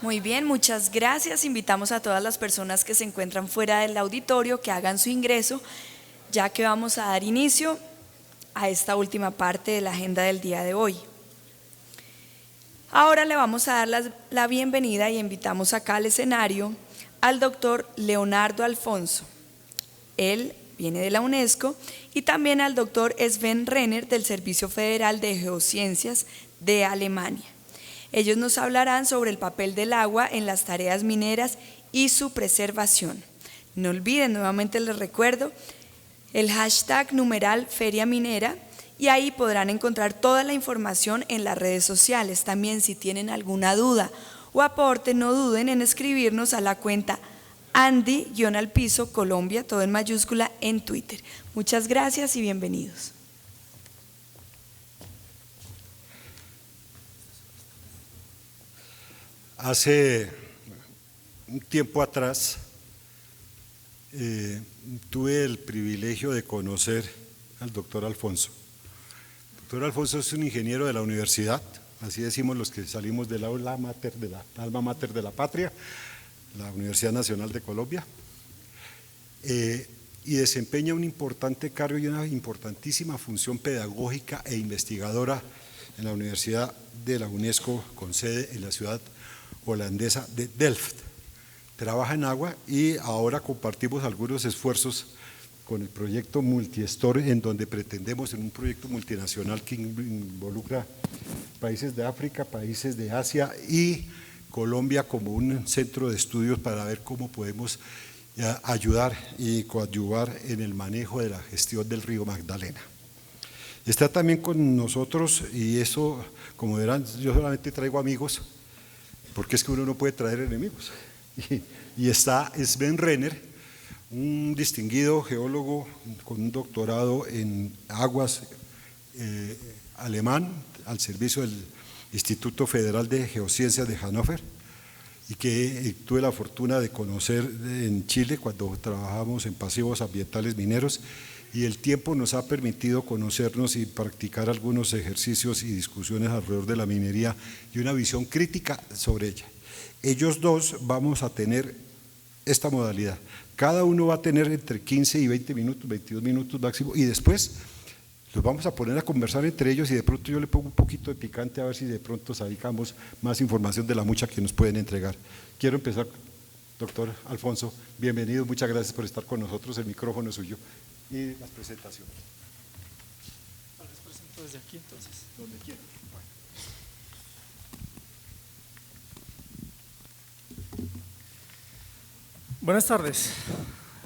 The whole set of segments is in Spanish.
Muy bien, muchas gracias. Invitamos a todas las personas que se encuentran fuera del auditorio que hagan su ingreso, ya que vamos a dar inicio a esta última parte de la agenda del día de hoy. Ahora le vamos a dar la bienvenida y invitamos acá al escenario al doctor Leonardo Alfonso. Él viene de la UNESCO, y también al doctor Sven Renner del Servicio Federal de Geociencias de Alemania. Ellos nos hablarán sobre el papel del agua en las tareas mineras y su preservación. No olviden, nuevamente les recuerdo, el hashtag numeral Feria Minera, y ahí podrán encontrar toda la información en las redes sociales. También, si tienen alguna duda o aporte, no duden en escribirnos a la cuenta Andy_Alpizo Colombia, todo en mayúscula, en Twitter. Muchas gracias y bienvenidos. Hace un tiempo atrás tuve el privilegio de conocer al doctor Alfonso. El doctor Alfonso es un ingeniero de la universidad, así decimos los que salimos del alma mater de la patria, la Universidad Nacional de Colombia, y desempeña un importante cargo y una importantísima función pedagógica e investigadora en la Universidad de la UNESCO, con sede en la ciudad holandesa de Delft. Trabaja en agua y ahora compartimos algunos esfuerzos con el proyecto Multiestor, en donde pretendemos, en un proyecto multinacional que involucra países de África, países de Asia y Colombia como un centro de estudios, para ver cómo podemos ayudar y coadyuvar en el manejo de la gestión del río Magdalena. Está también con nosotros, y eso, como verán, yo solamente traigo amigos, porque es que uno no puede traer enemigos. Y está Sven Renner, un distinguido geólogo con un doctorado en aguas alemán, al servicio del Instituto Federal de Geociencias de Hannover, y que tuve la fortuna de conocer en Chile cuando trabajamos en pasivos ambientales mineros, y el tiempo nos ha permitido conocernos y practicar algunos ejercicios y discusiones alrededor de la minería y una visión crítica sobre ella. Ellos dos vamos a tener esta modalidad, cada uno va a tener entre 15 y 20 minutos, 22 minutos máximo, y después los vamos a poner a conversar entre ellos, y de pronto yo le pongo un poquito de picante a ver si de pronto sacamos más información de la mucha que nos pueden entregar. Quiero empezar, doctor Alfonso, bienvenido, muchas gracias por estar con nosotros, el micrófono es suyo y las presentaciones. Les presento desde aquí entonces. Donde quieran. Buenas tardes.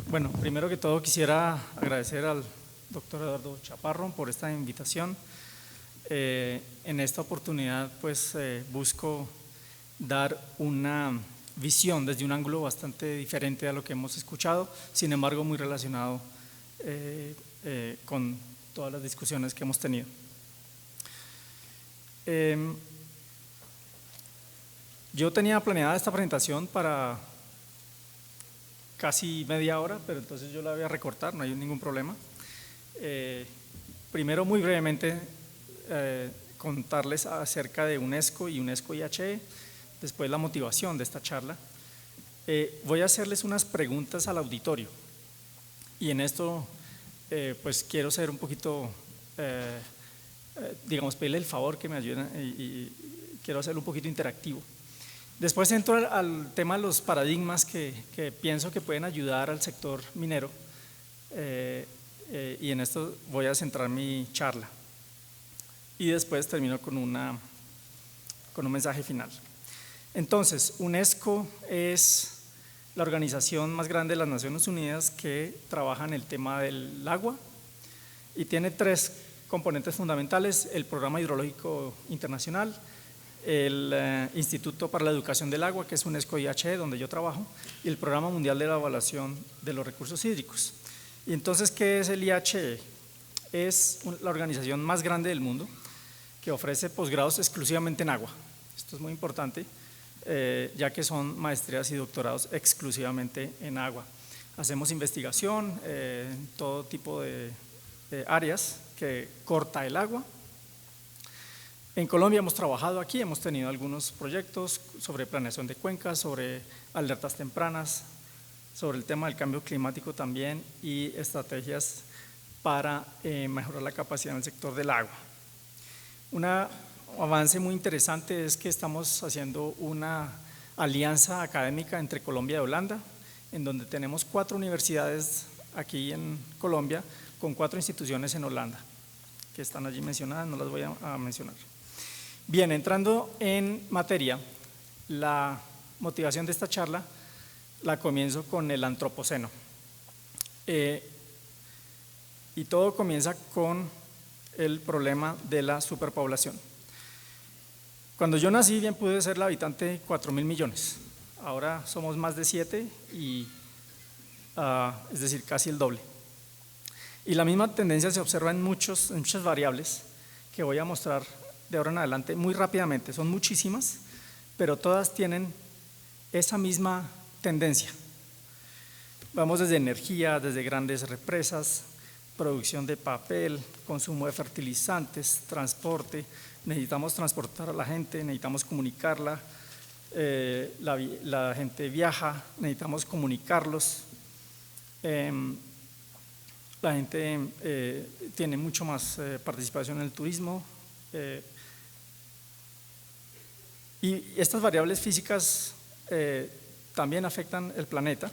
Bueno, primero que todo quisiera agradecer al doctor Eduardo Chaparro por esta invitación. En esta oportunidad pues busco dar una visión desde un ángulo bastante diferente a lo que hemos escuchado, sin embargo muy relacionado con todas las discusiones que hemos tenido. Yo tenía planeada esta presentación para casi media hora, pero entonces yo la voy a recortar, no hay ningún problema. Primero, muy brevemente, contarles acerca de UNESCO y UNESCO IHE, después la motivación de esta charla. Voy a hacerles unas preguntas al auditorio, y en esto pues quiero ser un poquito, digamos, pedirle el favor que me ayuden, y quiero hacerlo un poquito interactivo. Después entro al tema de los paradigmas que pienso que pueden ayudar al sector minero, y en esto voy a centrar mi charla, y después termino con un mensaje final. Entonces, UNESCO es la organización más grande de las Naciones Unidas que trabaja en el tema del agua, y tiene tres componentes fundamentales: el Programa Hidrológico Internacional, el Instituto para la Educación del Agua, que es UNESCO IHE, donde yo trabajo, y el Programa Mundial de la Evaluación de los Recursos Hídricos. Y entonces, ¿qué es el IHE? Es la organización más grande del mundo que ofrece posgrados exclusivamente en agua. Esto es muy importante, ya que son maestrías y doctorados exclusivamente en agua. Hacemos investigación en todo tipo de áreas que corta el agua. En Colombia hemos trabajado aquí, hemos tenido algunos proyectos sobre planeación de cuencas, sobre alertas tempranas, sobre el tema del cambio climático también y estrategias para mejorar la capacidad en el sector del agua. Un avance muy interesante es que estamos haciendo una alianza académica entre Colombia y Holanda, en donde tenemos 4 universidades aquí en Colombia con 4 instituciones en Holanda, que están allí mencionadas, no las voy a mencionar. Bien, entrando en materia, la motivación de esta charla la comienzo con el antropoceno. Y todo comienza con el problema de la superpoblación. Cuando yo nací, bien pude ser la habitante de 4.000 millones. Ahora somos más de 7, es decir, casi el doble. Y la misma tendencia se observa en muchas variables que voy a mostrar de ahora en adelante muy rápidamente. Son muchísimas, pero todas tienen esa misma tendencia. Vamos desde energía, desde grandes represas, producción de papel, consumo de fertilizantes, transporte. Necesitamos transportar a la gente, necesitamos comunicarla, la gente viaja, necesitamos comunicarlos. La gente tiene mucho más participación en el turismo. Y estas variables físicas también afectan el planeta,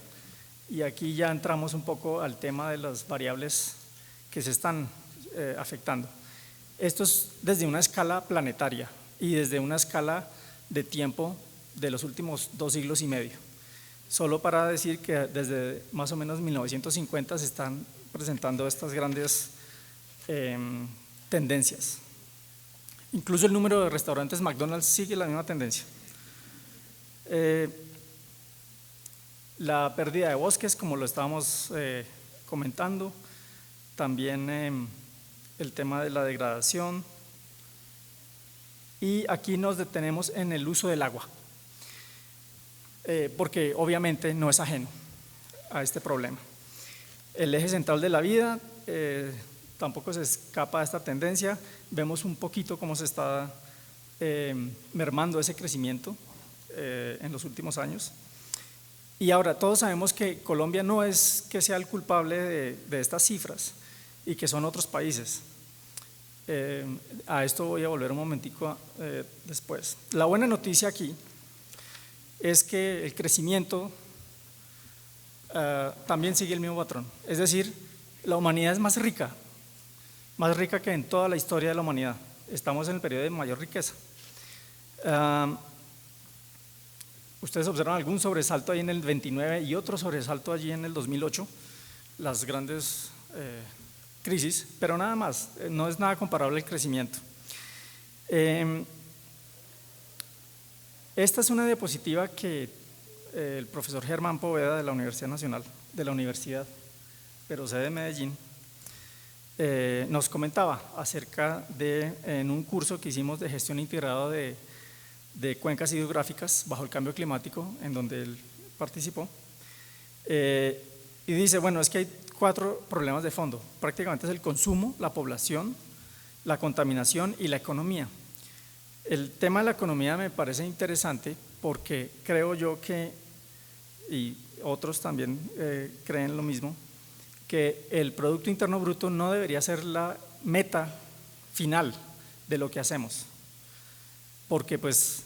y aquí ya entramos un poco al tema de las variables que se están afectando. Esto es desde una escala planetaria y desde una escala de tiempo de los últimos 2 siglos y medio. Solo para decir que desde más o menos 1950 se están presentando estas grandes tendencias. Incluso el número de restaurantes McDonald's sigue la misma tendencia. La pérdida de bosques, como lo estábamos comentando, también el tema de la degradación, y aquí nos detenemos en el uso del agua, porque obviamente no es ajeno a este problema. El eje central de la vida tampoco se escapa de esta tendencia. Vemos un poquito cómo se está mermando ese crecimiento en los últimos años. Y ahora todos sabemos que Colombia no es que sea el culpable de estas cifras y que son otros países. A esto voy a volver un momentico después. La buena noticia aquí es que el crecimiento también sigue el mismo patrón. Es decir, la humanidad es más rica que en toda la historia de la humanidad. Estamos en el periodo de mayor riqueza. Ustedes observan algún sobresalto ahí en el 29 y otro sobresalto allí en el 2008, las grandes crisis, pero nada más, no es nada comparable el crecimiento. Esta es una diapositiva que el profesor Germán Poveda de la Universidad Nacional, pero sede de Medellín, nos comentaba acerca de en un curso que hicimos de gestión integrada de cuencas hidrográficas bajo el cambio climático, en donde él participó, y dice, bueno, es que hay 4 problemas de fondo, prácticamente es el consumo, la población, la contaminación y la economía. El tema de la economía me parece interesante porque creo yo que, y otros también creen lo mismo, que el Producto Interno Bruto no debería ser la meta final de lo que hacemos, porque pues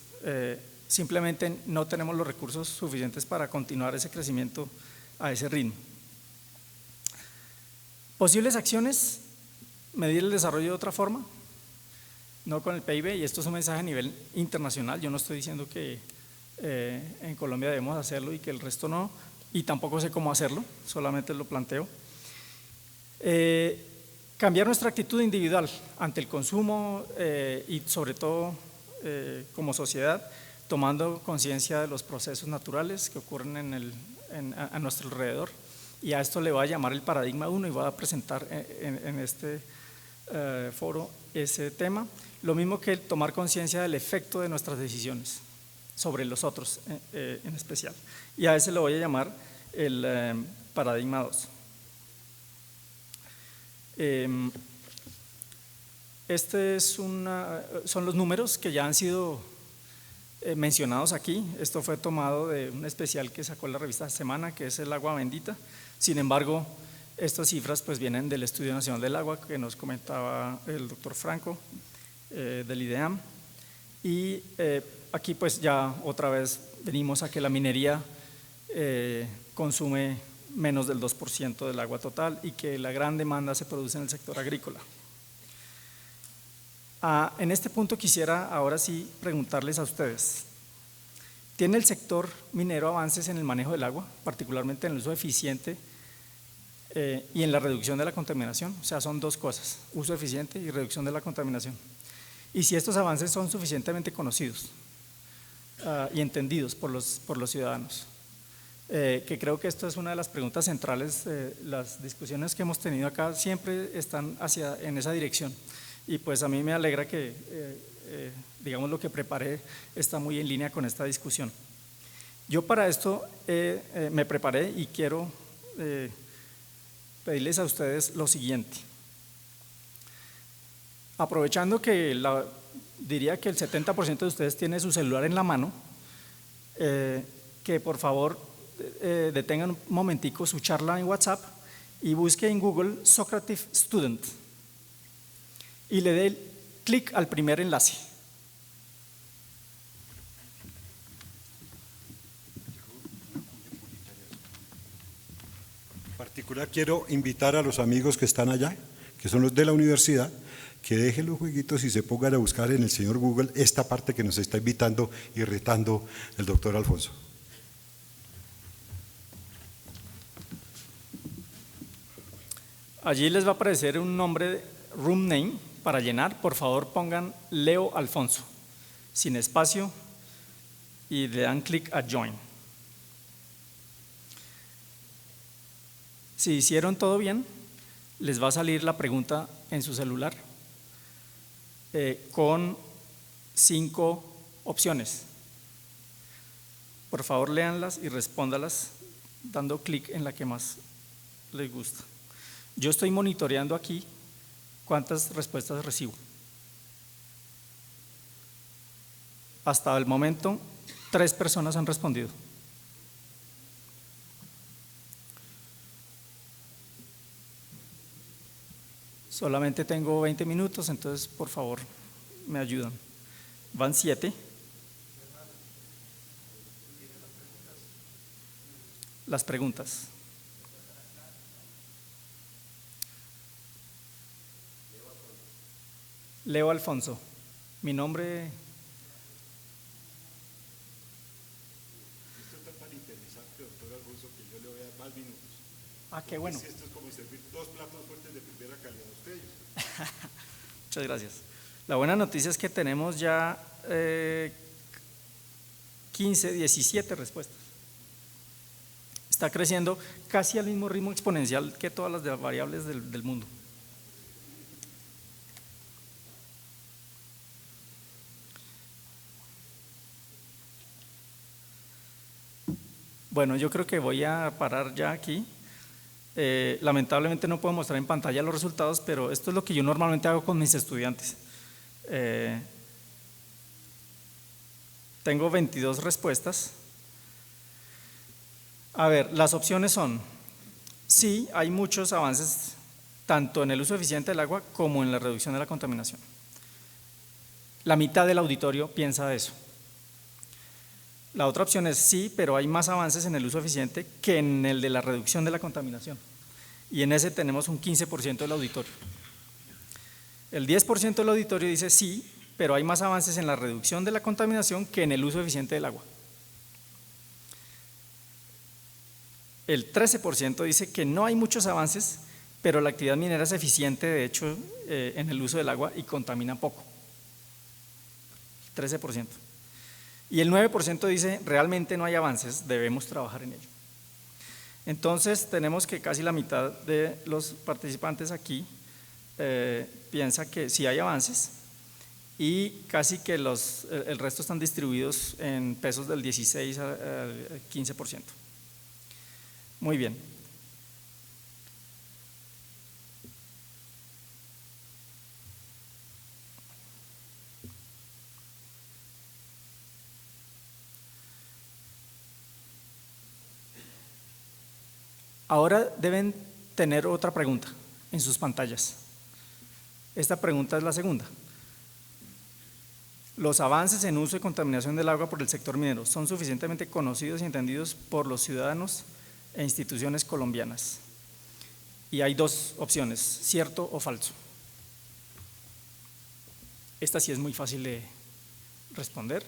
simplemente no tenemos los recursos suficientes para continuar ese crecimiento a ese ritmo. Posibles acciones: medir el desarrollo de otra forma, no con el PIB, y esto es un mensaje a nivel internacional. Yo no estoy diciendo que en Colombia debemos hacerlo y que el resto no, y tampoco sé cómo hacerlo, solamente lo planteo. Cambiar nuestra actitud individual ante el consumo y sobre todo como sociedad, tomando conciencia de los procesos naturales que ocurren a nuestro alrededor, y a esto le voy a llamar el paradigma 1 y voy a presentar en este foro ese tema. Lo mismo que el tomar conciencia del efecto de nuestras decisiones sobre los otros en especial, y a ese lo voy a llamar el paradigma 2. son los números que ya han sido mencionados aquí. Esto fue tomado de un especial que sacó la revista Semana, que es el agua bendita. Sin embargo, estas cifras pues vienen del Estudio Nacional del Agua que nos comentaba el doctor Franco, del IDEAM. Y aquí pues ya otra vez venimos a que la minería consume menos del 2% del agua total y que la gran demanda se produce en el sector agrícola. En este punto quisiera ahora sí preguntarles a ustedes, ¿tiene el sector minero avances en el manejo del agua, particularmente en el uso eficiente y en la reducción de la contaminación? O sea, son dos cosas, uso eficiente y reducción de la contaminación. Y si estos avances son suficientemente conocidos y entendidos por los ciudadanos, que creo que esto es una de las preguntas centrales. Las discusiones que hemos tenido acá siempre están en esa dirección. Y pues a mí me alegra que, digamos, lo que preparé está muy en línea con esta discusión. Yo para esto me preparé y quiero pedirles a ustedes lo siguiente. Aprovechando que diría que el 70% de ustedes tiene su celular en la mano, que por favor detengan un momentico su charla en WhatsApp y busque en Google Socrative Student y le dé clic al primer enlace. En particular quiero invitar a los amigos que están allá, que son los de la universidad, que dejen los jueguitos y se pongan a buscar en el señor Google esta parte que nos está invitando y retando el doctor Alfonso. Allí les va a aparecer un nombre, room name, para llenar. Por favor pongan Leo Alfonso, sin espacio, y le dan clic a Join. Si hicieron todo bien, les va a salir la pregunta en su celular con 5 opciones. Por favor léanlas y respóndalas dando clic en la que más les gusta. Yo estoy monitoreando aquí cuántas respuestas recibo. Hasta el momento 3 personas han respondido. Solamente tengo 20 minutos, entonces por favor me ayudan. Van 7. Las preguntas. Leo Alfonso. Mi nombre. Esto está tan interesante, doctor Alfonso, que yo le voy a dar más minutos. Ah, qué bueno. Si esto es como servir 2 platos fuertes de primera calidad a ustedes. Muchas gracias. La buena noticia es que tenemos ya 15, 17 respuestas. Está creciendo casi al mismo ritmo exponencial que todas las variables del mundo. Bueno, yo creo que voy a parar ya aquí. Lamentablemente no puedo mostrar en pantalla los resultados, pero esto es lo que yo normalmente hago con mis estudiantes. Tengo 22 respuestas. A ver, las opciones son: sí, hay muchos avances tanto en el uso eficiente del agua como en la reducción de la contaminación. La mitad del auditorio piensa eso. La otra opción es sí, pero hay más avances en el uso eficiente que en el de la reducción de la contaminación. Y en ese tenemos un 15% del auditorio. El 10% del auditorio dice sí, pero hay más avances en la reducción de la contaminación que en el uso eficiente del agua. El 13% dice que no hay muchos avances, pero la actividad minera es eficiente, de hecho, en el uso del agua y contamina poco. 13%. Y el 9% dice realmente no hay avances, debemos trabajar en ello. Entonces tenemos que casi la mitad de los participantes aquí piensa que sí hay avances y casi que el resto están distribuidos en pesos del 16 al 15%. Muy bien. Ahora deben tener otra pregunta en sus pantallas. Esta pregunta es la segunda. ¿Los avances en uso y contaminación del agua por el sector minero son suficientemente conocidos y entendidos por los ciudadanos e instituciones colombianas? Y hay dos opciones, cierto o falso. Esta sí es muy fácil de responder.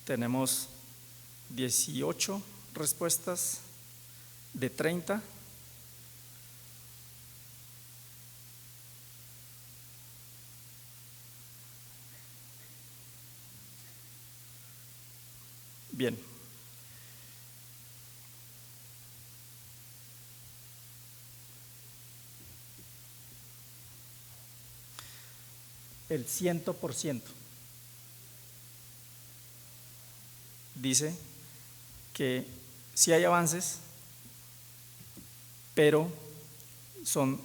Tenemos 18 respuestas de 30. Bien. El 100% dice que sí hay avances, pero son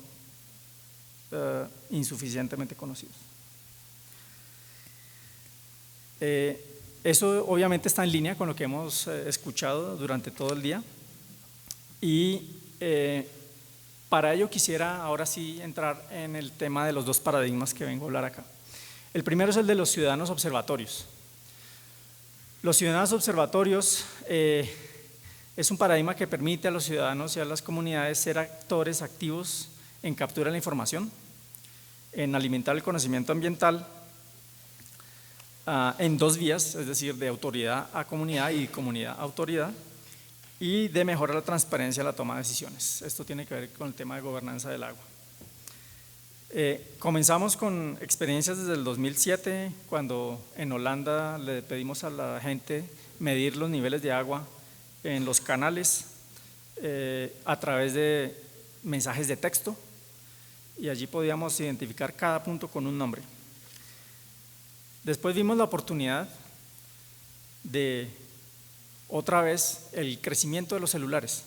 insuficientemente conocidos. Eso obviamente está en línea con lo que hemos escuchado durante todo el día y para ello quisiera ahora sí entrar en el tema de los dos paradigmas que vengo a hablar acá. El primero es el de los ciudadanos observatorios. Los ciudadanos observatorios es un paradigma que permite a los ciudadanos y a las comunidades ser actores activos en captura de la información, en alimentar el conocimiento ambiental en dos vías, es decir, de autoridad a comunidad y comunidad a autoridad, y de mejorar la transparencia en la toma de decisiones. Esto tiene que ver con el tema de gobernanza del agua. Comenzamos con experiencias desde el 2007, cuando en Holanda le pedimos a la gente medir los niveles de agua en los canales a través de mensajes de texto, y allí podíamos identificar cada punto con un nombre. Después vimos la oportunidad de otra vez el crecimiento de los celulares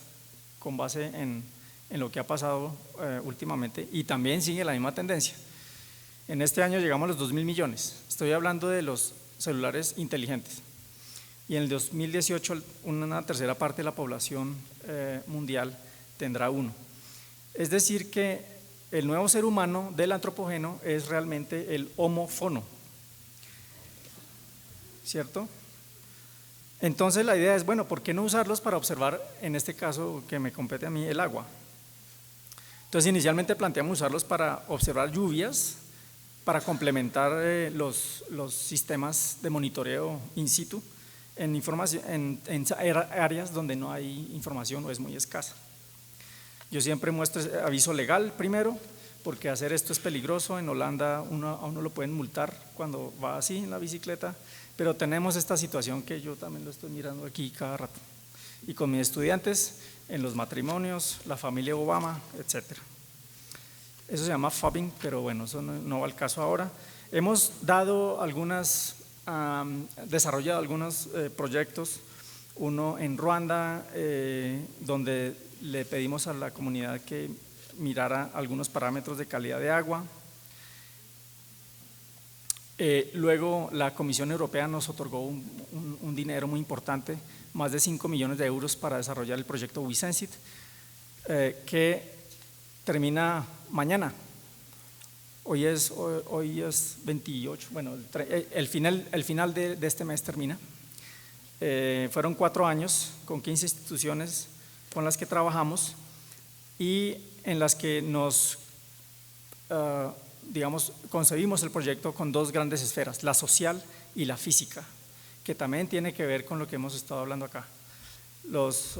con base en lo que ha pasado últimamente, y también sigue la misma tendencia. En este año llegamos a los 2.000 millones, estoy hablando de los celulares inteligentes, y en el 2018 una tercera parte de la población mundial tendrá uno. Es decir que el nuevo ser humano del antropógeno es realmente el homófono, ¿cierto? Entonces la idea es, bueno, ¿por qué no usarlos para observar, en este caso que me compete a mí, el agua? Entonces inicialmente planteamos usarlos para observar lluvias, para complementar los sistemas de monitoreo in situ en áreas donde no hay información o es muy escasa. Yo siempre muestro aviso legal primero, porque hacer esto es peligroso. En Holanda a uno lo pueden multar cuando va así en la bicicleta, pero tenemos esta situación que yo también lo estoy mirando aquí cada rato, y con mis estudiantes en los matrimonios, la familia Obama, etc. Eso se llama fobbing, pero bueno, eso no va al caso ahora. Hemos dado desarrollado algunos proyectos, uno en Ruanda, donde le pedimos a la comunidad que mirara algunos parámetros de calidad de agua. Luego la Comisión Europea nos otorgó un dinero muy importante, más de 5 millones de euros para desarrollar el proyecto WeSense It, que termina mañana. Hoy es 28, bueno, el final de este mes termina. Fueron 4 años con 15 instituciones con las que trabajamos y en las que nos concebimos el proyecto con dos grandes esferas, la social y la física, que también tiene que ver con lo que hemos estado hablando acá. Los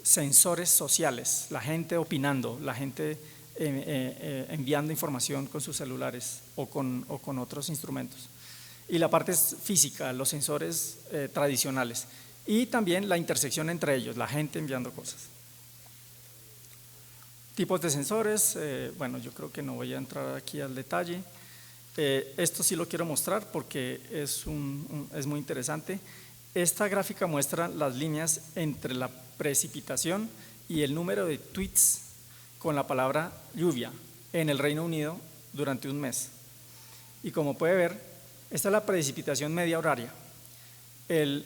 sensores sociales, la gente opinando, la gente enviando información con sus celulares o con otros instrumentos. Y la parte física, los sensores tradicionales, y también la intersección entre ellos, la gente enviando cosas. Tipos de sensores, bueno, yo creo que no voy a entrar aquí al detalle. Esto sí lo quiero mostrar porque es muy interesante. Esta gráfica muestra las líneas entre la precipitación y el número de tweets con la palabra lluvia en el Reino Unido durante un mes. Y como puede ver, esta es la precipitación media horaria. El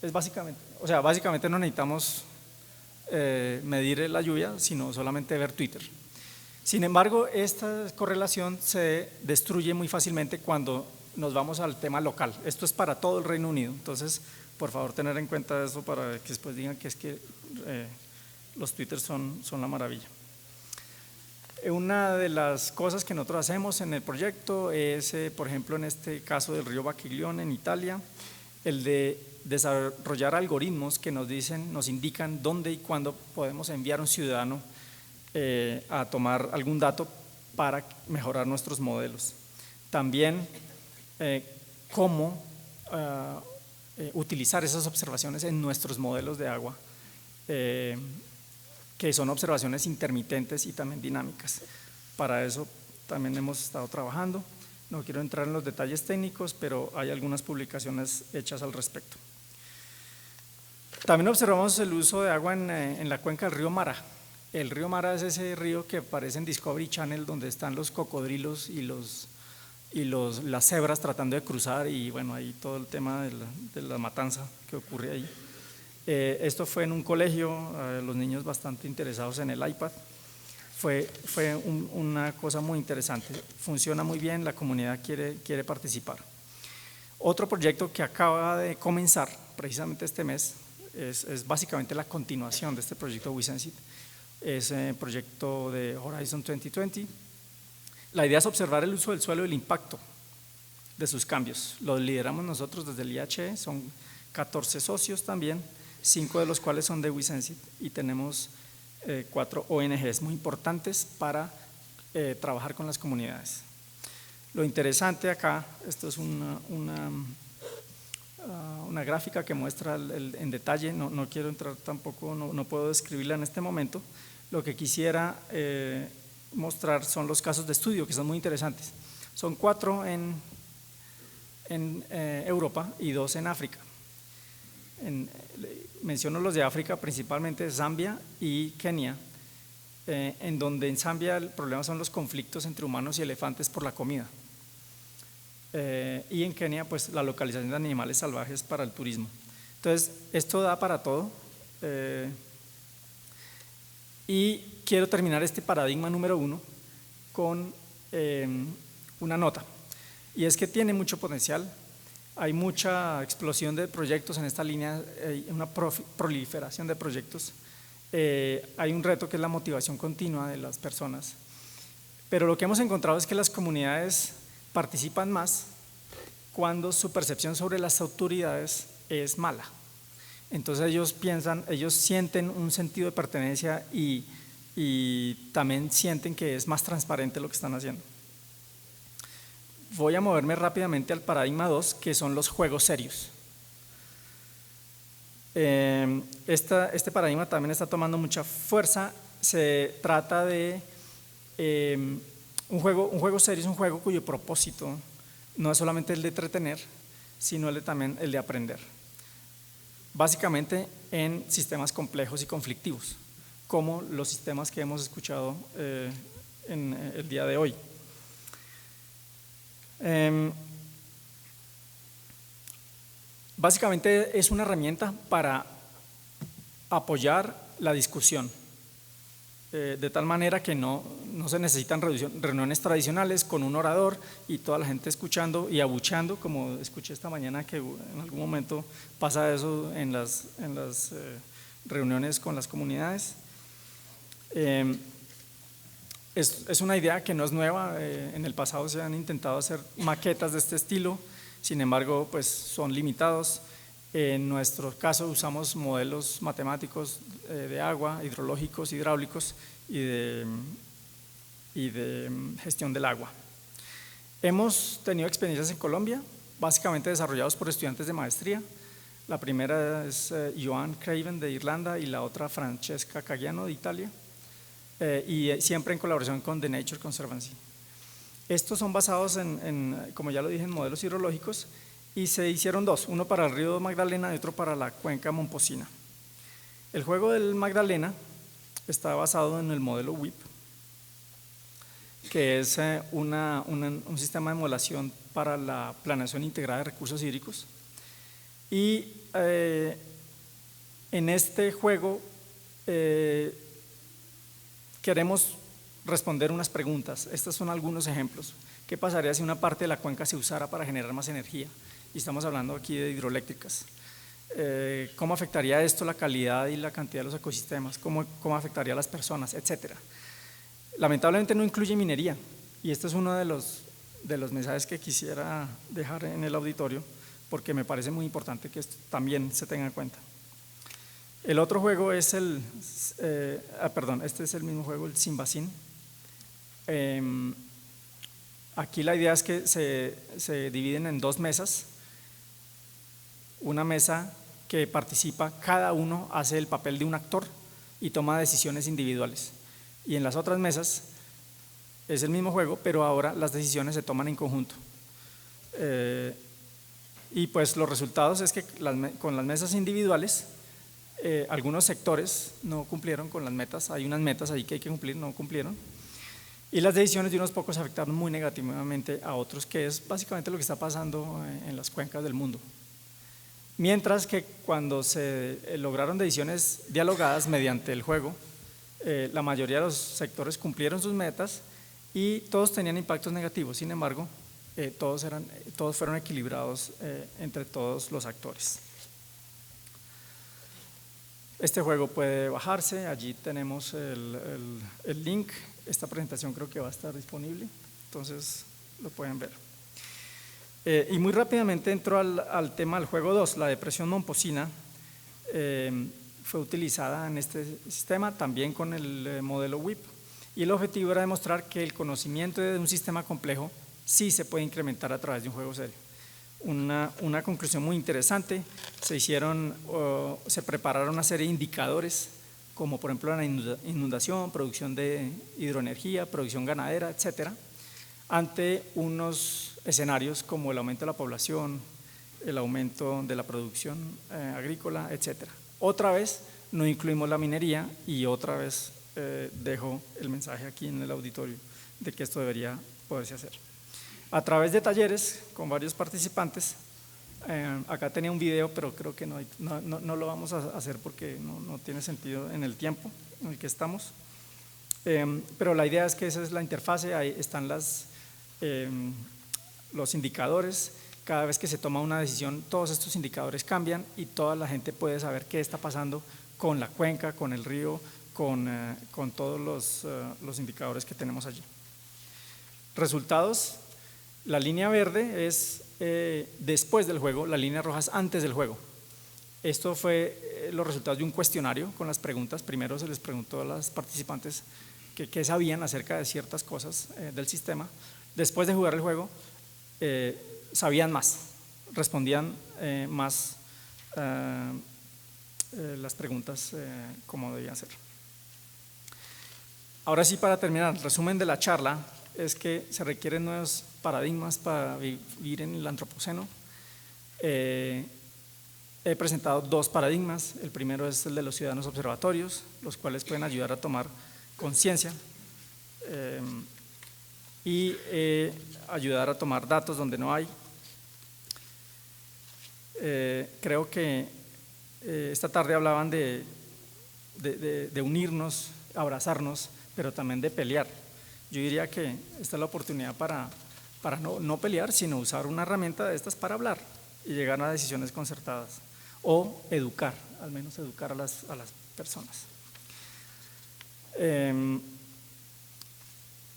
es básicamente, o sea, básicamente no necesitamos medir la lluvia, sino solamente ver Twitter. Sin embargo, esta correlación se destruye muy fácilmente cuando nos vamos al tema local. Esto es para todo el Reino Unido, entonces por favor tener en cuenta eso para que después digan que es que los Twitter son la maravilla. Una de las cosas que nosotros hacemos en el proyecto es, por ejemplo, en este caso del río Bacchiglione en Italia, el de desarrollar algoritmos que nos indican dónde y cuándo podemos enviar a un ciudadano a tomar algún dato para mejorar nuestros modelos. También cómo utilizar esas observaciones en nuestros modelos de agua, que son observaciones intermitentes y también dinámicas. Para eso también hemos estado trabajando. No quiero entrar en los detalles técnicos, pero hay algunas publicaciones hechas al respecto. También observamos el uso de agua en la cuenca del río Mara. El río Mara es ese río que aparece en Discovery Channel, donde están los cocodrilos y las cebras tratando de cruzar, y bueno, ahí todo el tema de la matanza que ocurre ahí. Esto fue en un colegio, los niños bastante interesados en el iPad. Fue una cosa muy interesante, funciona muy bien, la comunidad quiere participar. Otro proyecto que acaba de comenzar precisamente este mes es básicamente la continuación de este proyecto WeSense-It. Es el proyecto de Horizon 2020. La idea es observar el uso del suelo y el impacto de sus cambios. Lo lideramos nosotros desde el IHE, son 14 socios también, 5 de los cuales son de WeSense-It, y tenemos 4 ONGs muy importantes para trabajar con las comunidades. Lo interesante acá, esto es una gráfica que muestra en detalle, no quiero entrar tampoco, no puedo describirla en este momento. Lo que quisiera mostrar son los casos de estudio, que son muy interesantes. Son 4 en Europa y 2 en África. Menciono los de África, principalmente Zambia y Kenia, en donde en Zambia el problema son los conflictos entre humanos y elefantes por la comida. Y en Kenia, pues la localización de animales salvajes para el turismo. Entonces, esto da para todo. Y quiero terminar este paradigma número 1 con una nota, y es que tiene mucho potencial. Hay mucha explosión de proyectos en esta línea, hay una proliferación de proyectos. Hay un reto que es la motivación continua de las personas, pero lo que hemos encontrado es que las comunidades participan más cuando su percepción sobre las autoridades es mala. Entonces ellos sienten un sentido de pertenencia y también sienten que es más transparente lo que están haciendo. Voy a moverme rápidamente al paradigma 2, que son los juegos serios. Este paradigma también está tomando mucha fuerza. Se trata de un juego serio, es un juego cuyo propósito no es solamente el de entretener, sino también el de aprender. Básicamente en sistemas complejos y conflictivos, como los sistemas que hemos escuchado en el día de hoy. Básicamente es una herramienta para apoyar la discusión, de tal manera que no se necesitan reuniones tradicionales con un orador y toda la gente escuchando y abucheando, como escuché esta mañana que en algún momento pasa eso en las reuniones con las comunidades. Es una idea que no es nueva. En el pasado se han intentado hacer maquetas de este estilo, sin embargo pues son limitados. En nuestro caso usamos modelos matemáticos de agua, hidrológicos, hidráulicos y de gestión del agua. Hemos tenido experiencias en Colombia, básicamente desarrollados por estudiantes de maestría. La primera es Joan Craven de Irlanda y la otra Francesca Caggiano de Italia. Y siempre en colaboración con The Nature Conservancy. Estos son basados como ya lo dije, en modelos hidrológicos, y se hicieron 2, uno para el río Magdalena y otro para la cuenca Momposina. El juego del Magdalena está basado en el modelo WIP, que es un sistema de modelación para la planeación integrada de recursos hídricos, Y en este juego queremos responder unas preguntas. Estos son algunos ejemplos. ¿Qué pasaría si una parte de la cuenca se usara para generar más energía? Y estamos hablando aquí de hidroeléctricas. ¿Cómo afectaría esto la calidad y la cantidad de los ecosistemas? ¿Cómo afectaría a las personas? Etcétera. Lamentablemente no incluye minería, y este es uno de los mensajes que quisiera dejar en el auditorio, porque me parece muy importante que esto también se tenga en cuenta. El otro juego es este es el mismo juego, el Simbasin. Aquí la idea es que se dividen en dos mesas. Una mesa que participa, cada uno hace el papel de un actor y toma decisiones individuales. Y en las otras mesas es el mismo juego, pero ahora las decisiones se toman en conjunto. Y pues los resultados es que con las mesas individuales, algunos sectores no cumplieron con las metas, hay unas metas ahí que hay que cumplir, no cumplieron. Y las decisiones de unos pocos afectaron muy negativamente a otros, que es básicamente lo que está pasando en las cuencas del mundo. Mientras que cuando se lograron decisiones dialogadas mediante el juego, la mayoría de los sectores cumplieron sus metas y todos tenían impactos negativos. Sin embargo, todos fueron equilibrados entre todos los actores. Este juego puede bajarse, allí tenemos el link. Esta presentación creo que va a estar disponible, entonces lo pueden ver. Y muy rápidamente entro al tema del juego 2, la depresión momposina. Fue utilizada en este sistema también con el modelo WIP, y el objetivo era demostrar que el conocimiento de un sistema complejo sí se puede incrementar a través de un juego serio. Una conclusión muy interesante: se prepararon una serie de indicadores, como por ejemplo la inundación, producción de hidroenergía, producción ganadera, etcétera, ante unos escenarios como el aumento de la población, el aumento de la producción agrícola, etcétera. Otra vez no incluimos la minería, y otra vez dejo el mensaje aquí en el auditorio de que esto debería poderse hacer. A través de talleres con varios participantes, acá tenía un video, pero creo que no lo vamos a hacer porque no tiene sentido en el tiempo en el que estamos. Pero la idea es que esa es la interfase, ahí están los indicadores. Cada vez que se toma una decisión, todos estos indicadores cambian y toda la gente puede saber qué está pasando con la cuenca, con el río, con todos los indicadores que tenemos allí. Resultados: la línea verde es después del juego, la línea roja es antes del juego. Esto fue los resultados de un cuestionario con las preguntas. Primero se les preguntó a los participantes qué sabían acerca de ciertas cosas del sistema. Después de jugar el juego, sabían más, respondían más las preguntas como debían ser. Ahora sí, para terminar, el resumen de la charla es que se requieren nuevos paradigmas para vivir en el antropoceno. He presentado dos paradigmas. El primero es el de los ciudadanos observatorios, los cuales pueden ayudar a tomar conciencia y ayudar a tomar datos donde no hay. Creo que esta tarde hablaban de unirnos, abrazarnos, pero también de pelear. Yo diría que esta es la oportunidad para no pelear, sino usar una herramienta de estas para hablar y llegar a decisiones concertadas, o educar, al menos educar a las personas.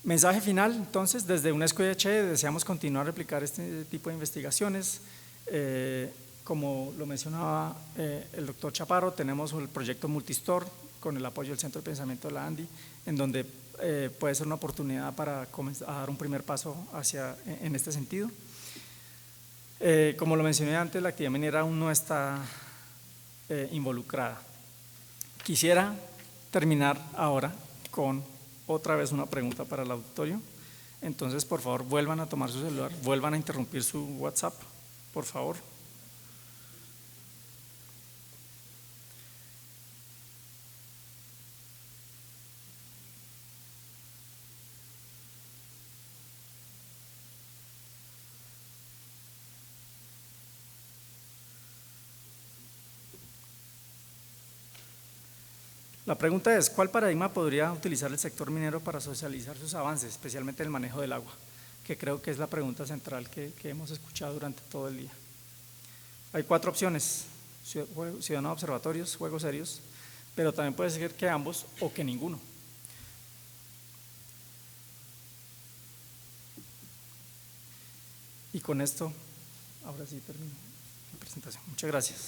Mensaje final: entonces, desde UNESCO y HE deseamos continuar a replicar este tipo de investigaciones. Como lo mencionaba el doctor Chaparro, tenemos el proyecto Multistore con el apoyo del Centro de Pensamiento de la ANDI, en donde puede ser una oportunidad para comenzar a dar un primer paso en este sentido. Como lo mencioné antes, la actividad minera aún no está involucrada. Quisiera terminar ahora con otra vez una pregunta para el auditorio. Entonces, por favor, vuelvan a tomar su celular, vuelvan a interrumpir su WhatsApp, por favor. La pregunta es, ¿cuál paradigma podría utilizar el sector minero para socializar sus avances, especialmente el manejo del agua? Que creo que es la pregunta central que hemos escuchado durante todo el día. Hay 4 opciones: ciudadanos observatorios, juegos serios, pero también puede ser que ambos o que ninguno. Y con esto, ahora sí termino mi presentación. Muchas gracias.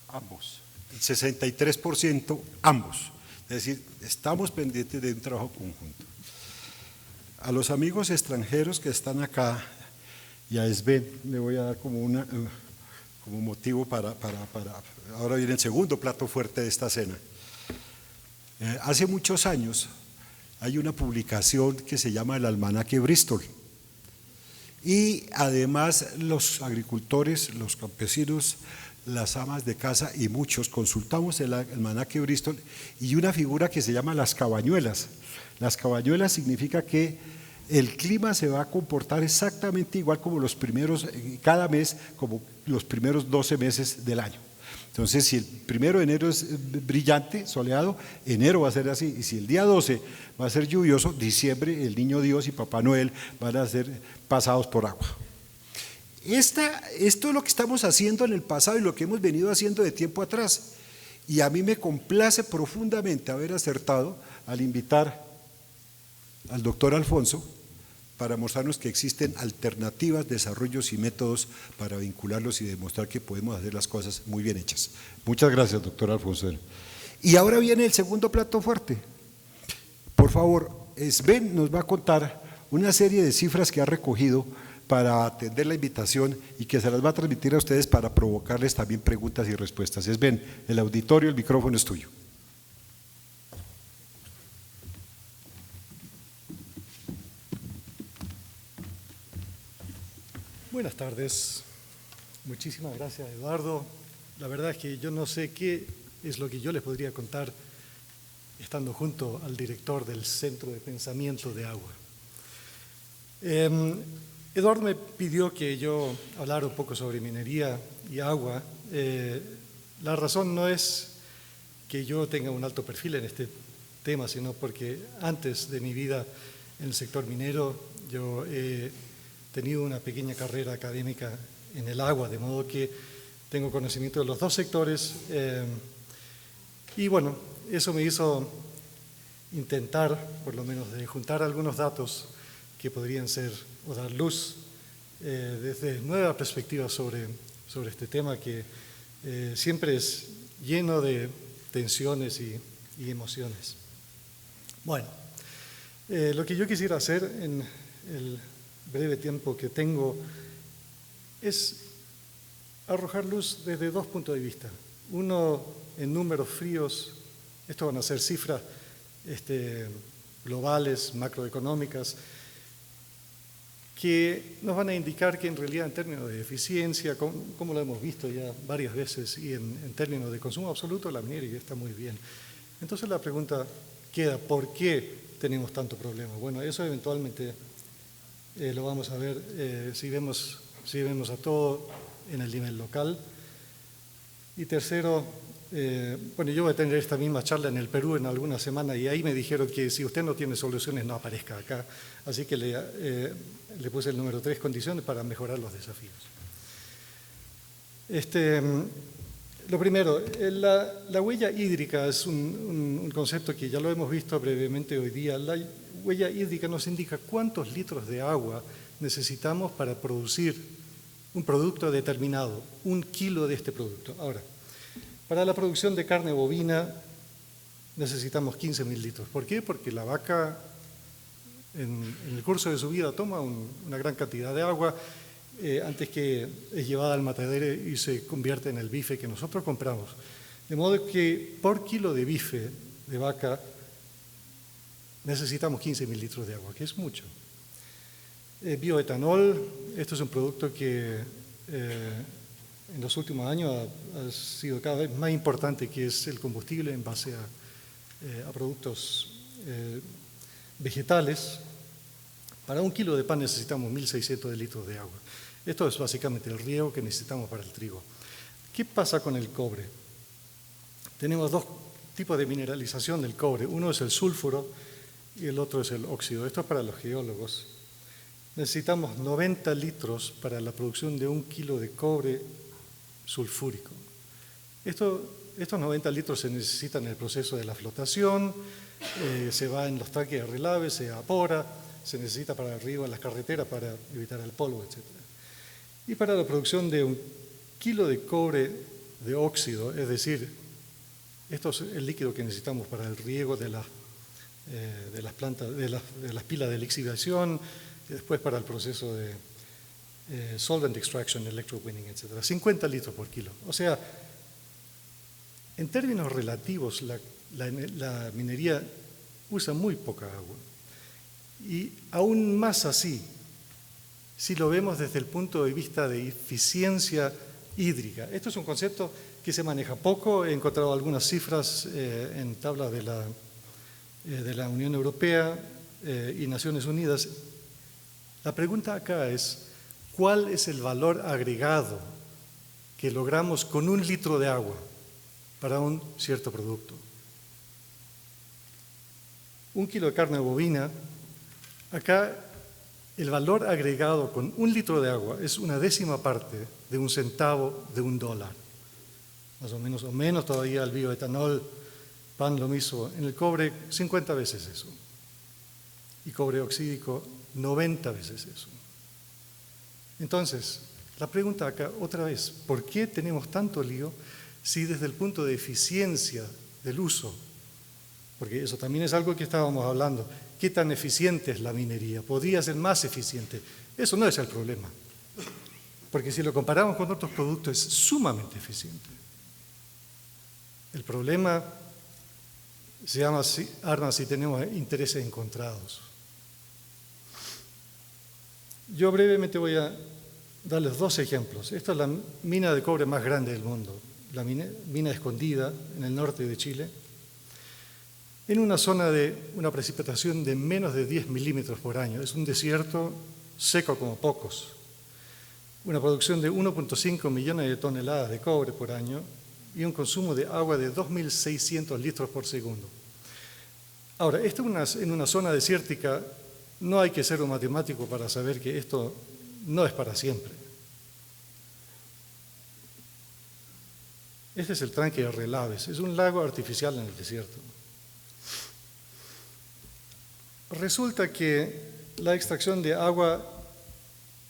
Ambos. El 63% ambos. Es decir, estamos pendientes de un trabajo conjunto. A los amigos extranjeros que están acá y a Sven le voy a dar como motivo para ahora viene el segundo plato fuerte de esta cena. Hace muchos años hay una publicación que se llama el Almanaque Bristol, y además los agricultores, los campesinos, las amas de casa y muchos consultamos el Almanaque Bristol y una figura que se llama las cabañuelas. Las cabañuelas significa que el clima se va a comportar exactamente igual como los primeros, cada mes, como los primeros 12 meses del año. Entonces, si el 1 de enero es brillante, soleado, enero va a ser así, y si el día 12 va a ser lluvioso, diciembre el Niño Dios y Papá Noel van a ser pasados por agua. Esto es lo que estamos haciendo en el pasado y lo que hemos venido haciendo de tiempo atrás, y a mí me complace profundamente haber acertado al invitar al doctor Alfonso para mostrarnos que existen alternativas, desarrollos y métodos para vincularlos y demostrar que podemos hacer las cosas muy bien hechas. Muchas gracias, doctor Alfonso. Y ahora viene el segundo plato fuerte. Por favor, Sven nos va a contar una serie de cifras que ha recogido para atender la invitación y que se las va a transmitir a ustedes para provocarles también preguntas y respuestas. Sven, el auditorio, el micrófono es tuyo. Buenas tardes, muchísimas gracias, Eduardo. La verdad es que yo no sé qué es lo que yo les podría contar estando junto al director del Centro de Pensamiento de Agua. Eduardo me pidió que yo hablara un poco sobre minería y agua. La razón no es que yo tenga un alto perfil en este tema, sino porque antes de mi vida en el sector minero yo he tenido una pequeña carrera académica en el agua, de modo que tengo conocimiento de los dos sectores, y bueno, eso me hizo intentar, por lo menos, de juntar algunos datos que podrían ser o dar luz desde nuevas perspectivas sobre este tema que siempre es lleno de tensiones y emociones. Bueno, lo que yo quisiera hacer en el breve tiempo que tengo es arrojar luz desde 2 puntos de vista. Uno, en números fríos, esto van a ser cifras globales, macroeconómicas, que nos van a indicar que en realidad en términos de eficiencia, como lo hemos visto ya varias veces, y en términos de consumo absoluto, la minería está muy bien. Entonces la pregunta queda, ¿por qué tenemos tanto problema? Bueno, eso eventualmente lo vamos a ver si vemos a todo en el nivel local. Y tercero, bueno, yo voy a tener esta misma charla en el Perú en alguna semana y ahí me dijeron que si usted no tiene soluciones no aparezca acá. Así que le puse el número 3, condiciones para mejorar los desafíos. Lo primero, la huella hídrica es un concepto que ya lo hemos visto brevemente hoy día. La huella hídrica nos indica cuántos litros de agua necesitamos para producir un producto determinado, 1 kilo de este producto. Ahora, para la producción de carne bovina necesitamos 15.000 litros. ¿Por qué? Porque la vaca en el curso de su vida toma una gran cantidad de agua antes que es llevada al matadero y se convierte en el bife que nosotros compramos. De modo que por kilo de bife de vaca necesitamos 15.000 litros de agua, que es mucho. Bioetanol, esto es un producto que en los últimos años ha sido cada vez más importante, que es el combustible en base a productos vegetales. Para 1 kilo de pan necesitamos 1.600 litros de agua. Esto es básicamente el riego que necesitamos para el trigo. ¿Qué pasa con el cobre? Tenemos dos tipos de mineralización del cobre. Uno es el sulfuro y el otro es el óxido. Esto es para los geólogos. Necesitamos 90 litros para la producción de 1 kilo de cobre sulfúrico. Estos 90 litros se necesitan en el proceso de la flotación, se va en los tanques de relave, se evapora, se necesita para el riego en las carreteras para evitar el polvo, etc. Y para la producción de 1 kilo de cobre de óxido, es decir, esto es el líquido que necesitamos para el riego de las plantas, de las pilas de lixiviación, y después para el proceso de solvent extraction, electrowinning, etc. 50 litros por kilo. O sea, en términos relativos, la minería usa muy poca agua. Y aún más así, si lo vemos desde el punto de vista de eficiencia hídrica. Esto es un concepto que se maneja poco. He encontrado algunas cifras en tablas de la Unión Europea y Naciones Unidas. La pregunta acá es, ¿cuál es el valor agregado que logramos con 1 litro de agua para un cierto producto? 1 kilo de carne bovina, acá el valor agregado con 1 litro de agua es 1/10 parte de 1 centavo de $1. Más o menos todavía el bioetanol, pan lo mismo. En el cobre, 50 veces eso. Y cobre oxídico, 90 veces eso. Entonces, la pregunta acá, otra vez, ¿por qué tenemos tanto lío si desde el punto de eficiencia del uso, porque eso también es algo que estábamos hablando, qué tan eficiente es la minería? ¿Podría ser más eficiente? Eso no es el problema, porque si lo comparamos con otros productos es sumamente eficiente. El problema se arma si tenemos intereses encontrados. Yo brevemente voy a darles 2 ejemplos. Esta es la mina de cobre más grande del mundo, la mina Escondida, en el norte de Chile, en una zona de una precipitación de menos de 10 milímetros por año. Es un desierto seco como pocos. Una producción de 1.5 millones de toneladas de cobre por año y un consumo de agua de 2.600 litros por segundo. Ahora, esto en una zona desértica. No hay que ser un matemático para saber que esto no es para siempre. Este es el tranque de Relaves, es un lago artificial en el desierto. Resulta que la extracción de agua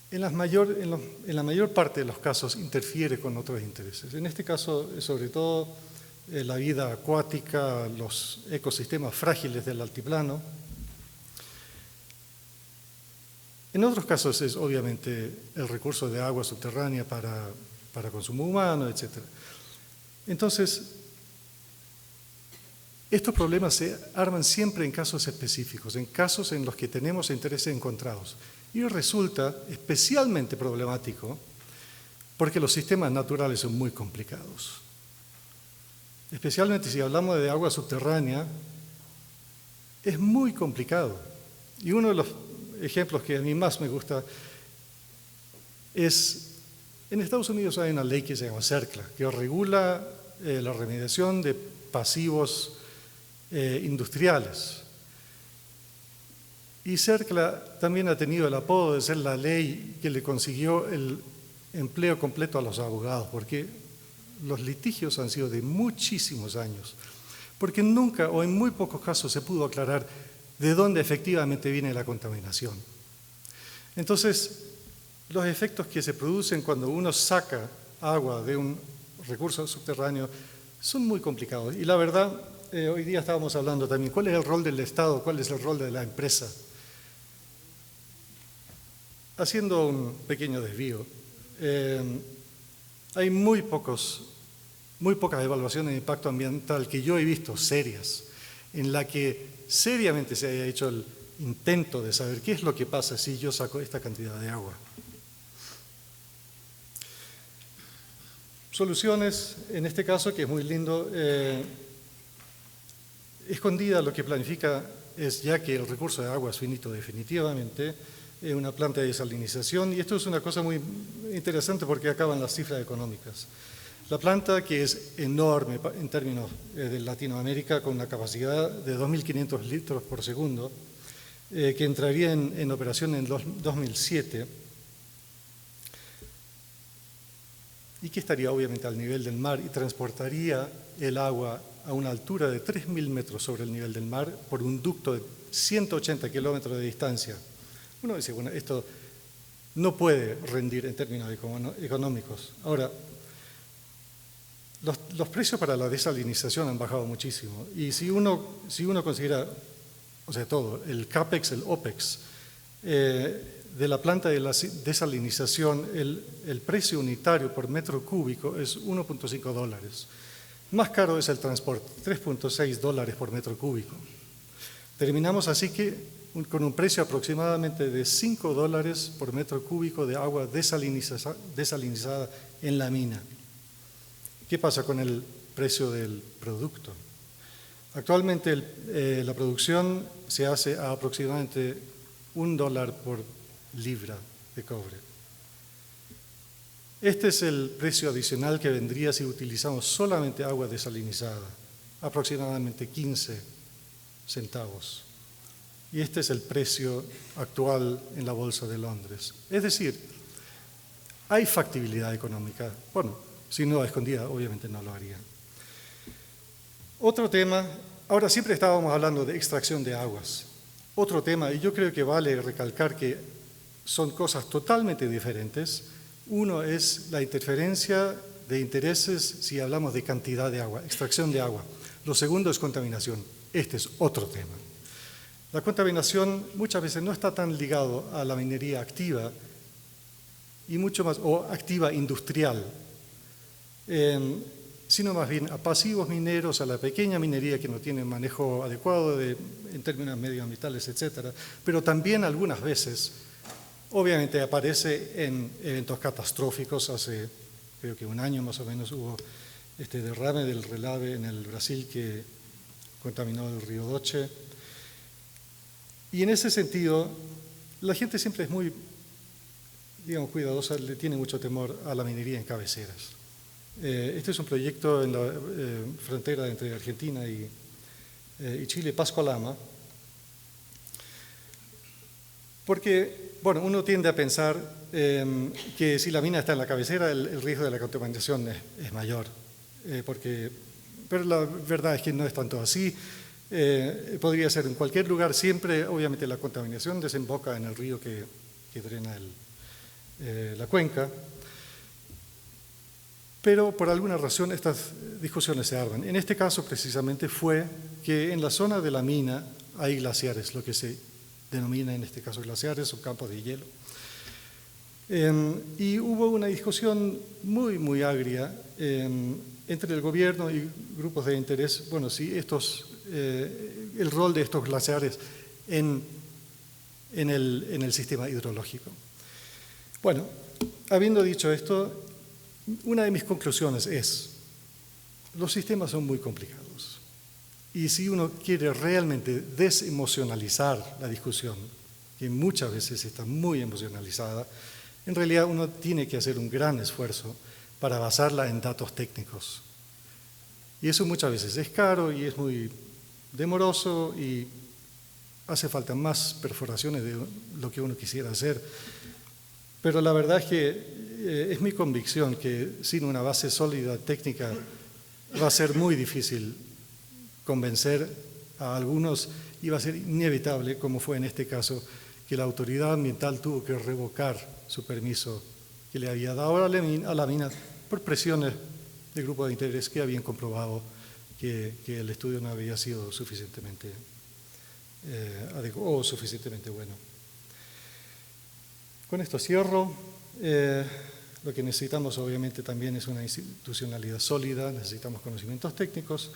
en la mayor parte de los casos interfiere con otros intereses. En este caso, sobre todo, la vida acuática, los ecosistemas frágiles del altiplano. En otros casos es obviamente el recurso de agua subterránea para consumo humano, etc. Entonces, estos problemas se arman siempre en casos específicos, en casos en los que tenemos intereses encontrados. Y resulta especialmente problemático porque los sistemas naturales son muy complicados. Especialmente si hablamos de agua subterránea, es muy complicado. Y uno de los ejemplos que a mí más me gusta es, en Estados Unidos hay una ley que se llama CERCLA, que regula la remediación de pasivos industriales. Y CERCLA también ha tenido el apodo de ser la ley que le consiguió el empleo completo a los abogados, porque los litigios han sido de muchísimos años, porque nunca o en muy pocos casos se pudo aclarar de dónde efectivamente viene la contaminación. Entonces, los efectos que se producen cuando uno saca agua de un recurso subterráneo son muy complicados. Y la verdad, hoy día estábamos hablando también, ¿cuál es el rol del Estado? ¿Cuál es el rol de la empresa? Haciendo un pequeño desvío, hay muy pocas evaluaciones de impacto ambiental que yo he visto serias, en la que seriamente se haya hecho el intento de saber qué es lo que pasa si yo saco esta cantidad de agua. Soluciones, en este caso, que es muy lindo, Escondida lo que planifica es, ya que el recurso de agua es finito definitivamente, una planta de desalinización, y esto es una cosa muy interesante porque acaban las cifras económicas. La planta, que es enorme en términos de Latinoamérica, con una capacidad de 2.500 litros por segundo, que entraría en operación en 2007, y que estaría obviamente al nivel del mar y transportaría el agua a una altura de 3.000 metros sobre el nivel del mar por un ducto de 180 kilómetros de distancia. Uno dice, bueno, esto no puede rendir en términos económicos. Ahora, los precios para la desalinización han bajado muchísimo, y si uno considera, o sea, todo, el CAPEX, el OPEX, de la planta de la desalinización, el precio unitario por metro cúbico es $1.5. Más caro es el transporte, $3.6 por metro cúbico. Terminamos así que con un precio aproximadamente de $5 por metro cúbico de agua desalinizada en la mina. ¿Qué pasa con el precio del producto? Actualmente la producción se hace a aproximadamente $1 por libra de cobre. Este es el precio adicional que vendría si utilizamos solamente agua desalinizada, aproximadamente 15 centavos. Y este es el precio actual en la Bolsa de Londres. Es decir, hay factibilidad económica. Bueno, si no a escondida, obviamente no lo haría. Otro tema, ahora siempre estábamos hablando de extracción de aguas. Otro tema, y yo creo que vale recalcar que son cosas totalmente diferentes. Uno es la interferencia de intereses si hablamos de cantidad de agua, extracción de agua. Lo segundo es contaminación. Este es otro tema. La contaminación muchas veces no está tan ligado a la minería activa y mucho más, o activa industrial, sino más bien a pasivos mineros, a la pequeña minería que no tiene manejo adecuado en términos medioambientales, etc. Pero también algunas veces, obviamente aparece en eventos catastróficos. Hace, creo que un año más o menos, hubo este derrame del relave en el Brasil que contaminó el río Doce. Y en ese sentido, la gente siempre es muy, digamos, cuidadosa, le tiene mucho temor a la minería en cabeceras. Este es un proyecto en la frontera entre Argentina y Chile, Pascua-Lama, porque, bueno, uno tiende a pensar que si la mina está en la cabecera, el riesgo de la contaminación es mayor, pero la verdad es que no es tanto así. Podría ser en cualquier lugar, siempre, obviamente, la contaminación desemboca en el río que drena la cuenca. Pero por alguna razón estas discusiones se arman. En este caso, precisamente, fue que en la zona de la mina hay glaciares, lo que se denomina en este caso glaciares o campos de hielo. Y hubo una discusión muy, muy agria entre el gobierno y grupos de interés, bueno, si el rol de estos glaciares en el sistema hidrológico. Bueno, habiendo dicho esto, una de mis conclusiones es: los sistemas son muy complicados, y si uno quiere realmente desemocionalizar la discusión, que muchas veces está muy emocionalizada, en realidad uno tiene que hacer un gran esfuerzo para basarla en datos técnicos. Y eso muchas veces es caro y es muy demoroso y hace falta más perforaciones de lo que uno quisiera hacer. Pero la verdad es que es mi convicción que sin una base sólida técnica va a ser muy difícil convencer a algunos y va a ser inevitable, como fue en este caso, que la autoridad ambiental tuvo que revocar su permiso que le había dado a la mina por presiones de grupos de interés que habían comprobado que el estudio no había sido suficientemente adecuado o suficientemente bueno. Con esto cierro. Lo que necesitamos obviamente también es una institucionalidad sólida, necesitamos conocimientos técnicos,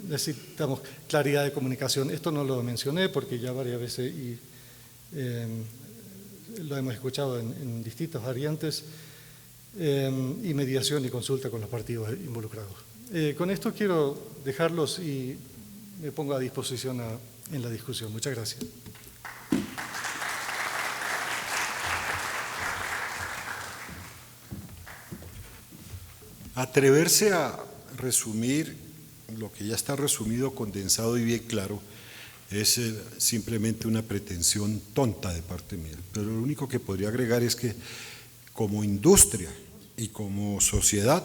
necesitamos claridad de comunicación. Esto no lo mencioné porque ya varias veces lo hemos escuchado en distintas variantes, y mediación y consulta con los partidos involucrados. Con esto quiero dejarlos y me pongo a disposición en la discusión. Muchas gracias. Atreverse a resumir lo que ya está resumido, condensado y bien claro, es simplemente una pretensión tonta de parte mía. Pero lo único que podría agregar es que como industria y como sociedad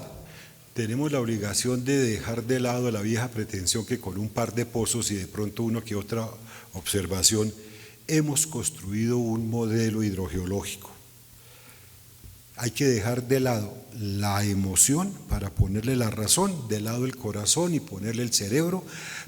tenemos la obligación de dejar de lado la vieja pretensión que con un par de pozos y de pronto una que otra observación hemos construido un modelo hidrogeológico. Hay que dejar de lado la emoción para ponerle la razón, de lado el corazón y ponerle el cerebro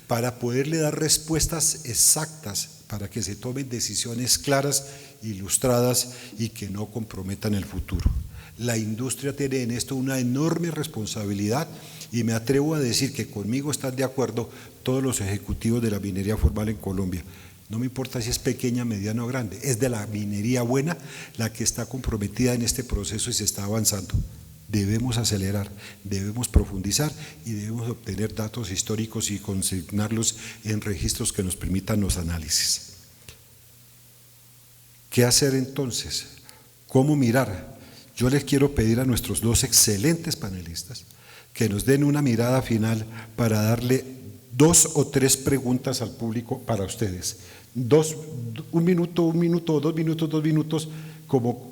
para poderle dar respuestas exactas, para que se tomen decisiones claras, ilustradas y que no comprometan el futuro. La industria tiene en esto una enorme responsabilidad y me atrevo a decir que conmigo están de acuerdo todos los ejecutivos de la minería formal en Colombia. No me importa si es pequeña, mediana o grande, es de la minería buena la que está comprometida en este proceso y se está avanzando. Debemos acelerar, debemos profundizar y debemos obtener datos históricos y consignarlos en registros que nos permitan los análisis. ¿Qué hacer entonces? ¿Cómo mirar? Yo les quiero pedir a nuestros dos excelentes panelistas que nos den una mirada final para darle 2 o 3 preguntas al público para ustedes. 1 minuto, 2 minutos, como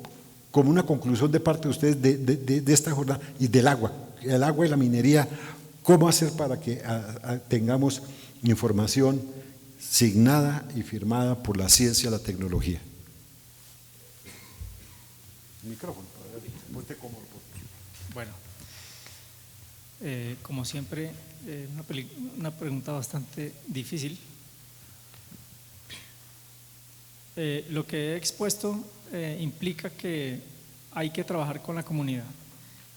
una conclusión de parte de ustedes de esta jornada y del agua, el agua y la minería, cómo hacer para que tengamos información signada y firmada por la ciencia y la tecnología. Micrófono, ponte cómodo. Bueno, como siempre, una pregunta bastante difícil. Lo que he expuesto implica que hay que trabajar con la comunidad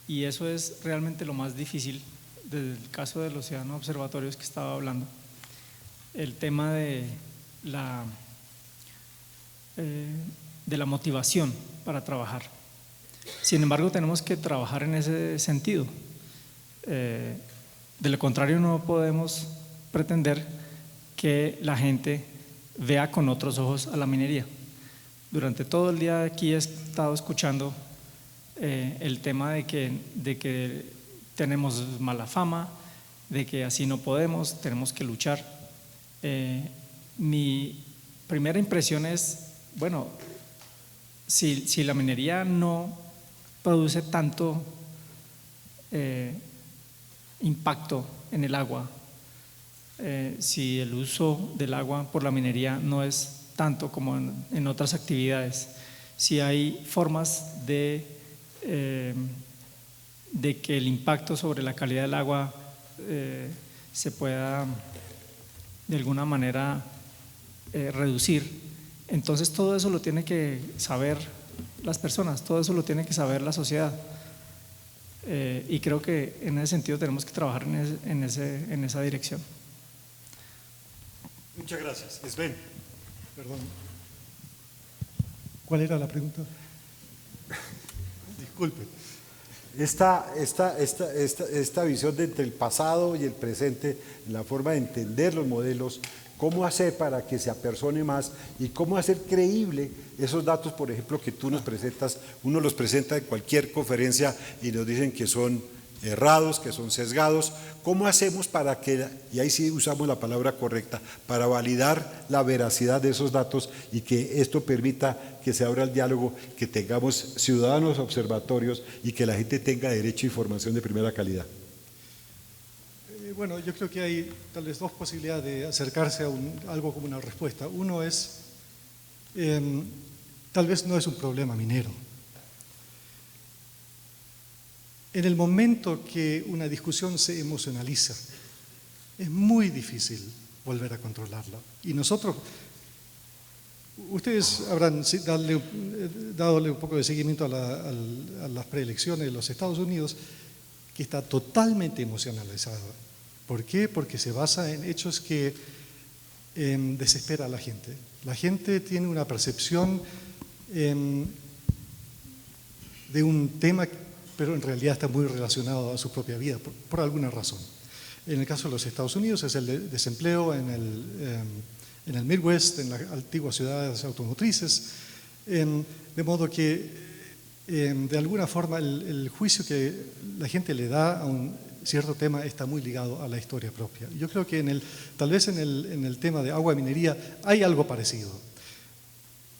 y eso es realmente lo más difícil desde el caso del Océano Observatorios que estaba hablando. El tema de la motivación para trabajar. Sin embargo, tenemos que trabajar en ese sentido. De lo contrario, no podemos pretender que la gente vea con otros ojos a la minería. Durante todo el día aquí he estado escuchando el tema de que tenemos mala fama, de que así no podemos, tenemos que luchar. Mi primera impresión es, bueno, si la minería no produce tanto impacto en el agua, si el uso del agua por la minería no es tanto como en otras actividades, si hay formas de que el impacto sobre la calidad del agua se pueda de alguna manera reducir, entonces todo eso lo tiene que saber las personas, todo eso lo tiene que saber la sociedad. Y creo que en ese sentido tenemos que trabajar en esa dirección. Muchas gracias. Sven. Perdón. ¿Cuál era la pregunta? Disculpe. Esta visión de entre el pasado y el presente, la forma de entender los modelos, cómo hacer para que se apersone más y cómo hacer creíble esos datos, por ejemplo, que tú nos presentas. Uno los presenta en cualquier conferencia y nos dicen que son errados, que son sesgados. ¿Cómo hacemos para que, y ahí sí usamos la palabra correcta, para validar la veracidad de esos datos y que esto permita que se abra el diálogo, que tengamos ciudadanos observatorios y que la gente tenga derecho a información de primera calidad? Bueno, yo creo que hay tal vez 2 posibilidades de acercarse a algo como una respuesta. Uno es, tal vez no es un problema minero. En el momento que una discusión se emocionaliza, es muy difícil volver a controlarla. Y nosotros, ustedes habrán dadole un poco de seguimiento a las preelecciones de los Estados Unidos, que está totalmente emocionalizada. ¿Por qué? Porque se basa en hechos que desespera a la gente. La gente tiene una percepción de un tema, pero en realidad está muy relacionado a su propia vida, por alguna razón. En el caso de los Estados Unidos es el desempleo en el Midwest, en las antiguas ciudades automotrices, de modo que de alguna forma el juicio que la gente le da a un cierto tema está muy ligado a la historia propia. Yo creo que tal vez en el tema de agua y minería hay algo parecido,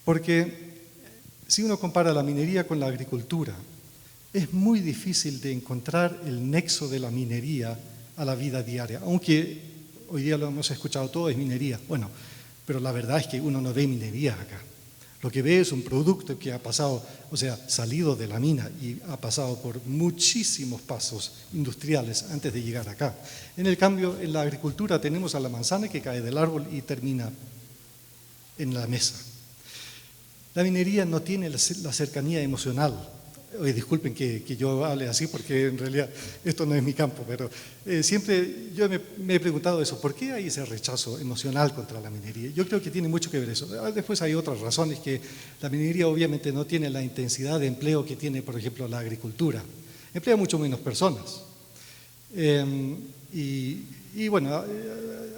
porque si uno compara la minería con la agricultura, es muy difícil de encontrar el nexo de la minería a la vida diaria, aunque hoy día lo hemos escuchado todo, es minería. Bueno, pero la verdad es que uno no ve minería acá. Lo que ve es un producto que ha pasado, o sea, salido de la mina y ha pasado por muchísimos pasos industriales antes de llegar acá. En el cambio, en la agricultura tenemos a la manzana que cae del árbol y termina en la mesa. La minería no tiene la cercanía emocional. Oye, disculpen que yo hable así porque en realidad esto no es mi campo, pero siempre yo me he preguntado eso, ¿por qué hay ese rechazo emocional contra la minería? Yo creo que tiene mucho que ver eso. Después hay otras razones, que la minería obviamente no tiene la intensidad de empleo que tiene, por ejemplo, la agricultura. Emplea mucho menos personas. Y bueno,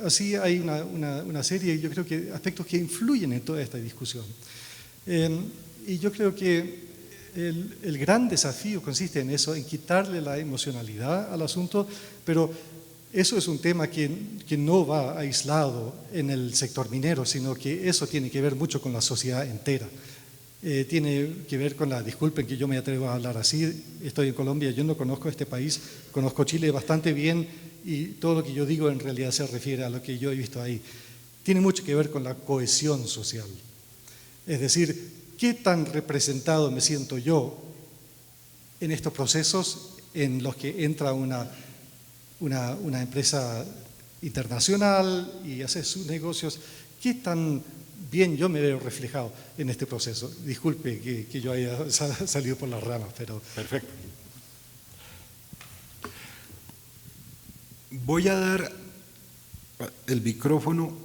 así hay una serie, yo creo que aspectos que influyen en toda esta discusión. Y yo creo que el gran desafío consiste en eso, en quitarle la emocionalidad al asunto, pero eso es un tema que no va aislado en el sector minero, sino que eso tiene que ver mucho con la sociedad entera. Tiene que ver con disculpen que yo me atrevo a hablar así, estoy en Colombia, yo no conozco este país, conozco Chile bastante bien y todo lo que yo digo en realidad se refiere a lo que yo he visto ahí. Tiene mucho que ver con la cohesión social. Es decir, ¿qué tan representado me siento yo en estos procesos en los que entra una empresa internacional y hace sus negocios? ¿Qué tan bien yo me veo reflejado en este proceso? Disculpe que yo haya salido por las ramas, pero… Perfecto. Voy a dar el micrófono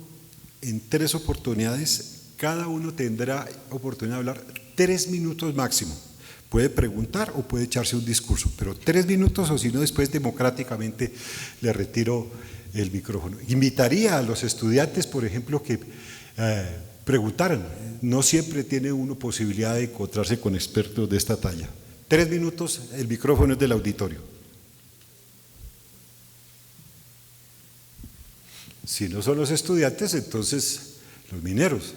en 3 oportunidades. Cada uno tendrá oportunidad de hablar 3 minutos máximo. Puede preguntar o puede echarse un discurso, pero 3 minutos, o si no, después democráticamente le retiro el micrófono. Invitaría a los estudiantes, por ejemplo, que preguntaran. No siempre tiene uno posibilidad de encontrarse con expertos de esta talla. 3 minutos, el micrófono es del auditorio. Si no son los estudiantes, entonces los mineros,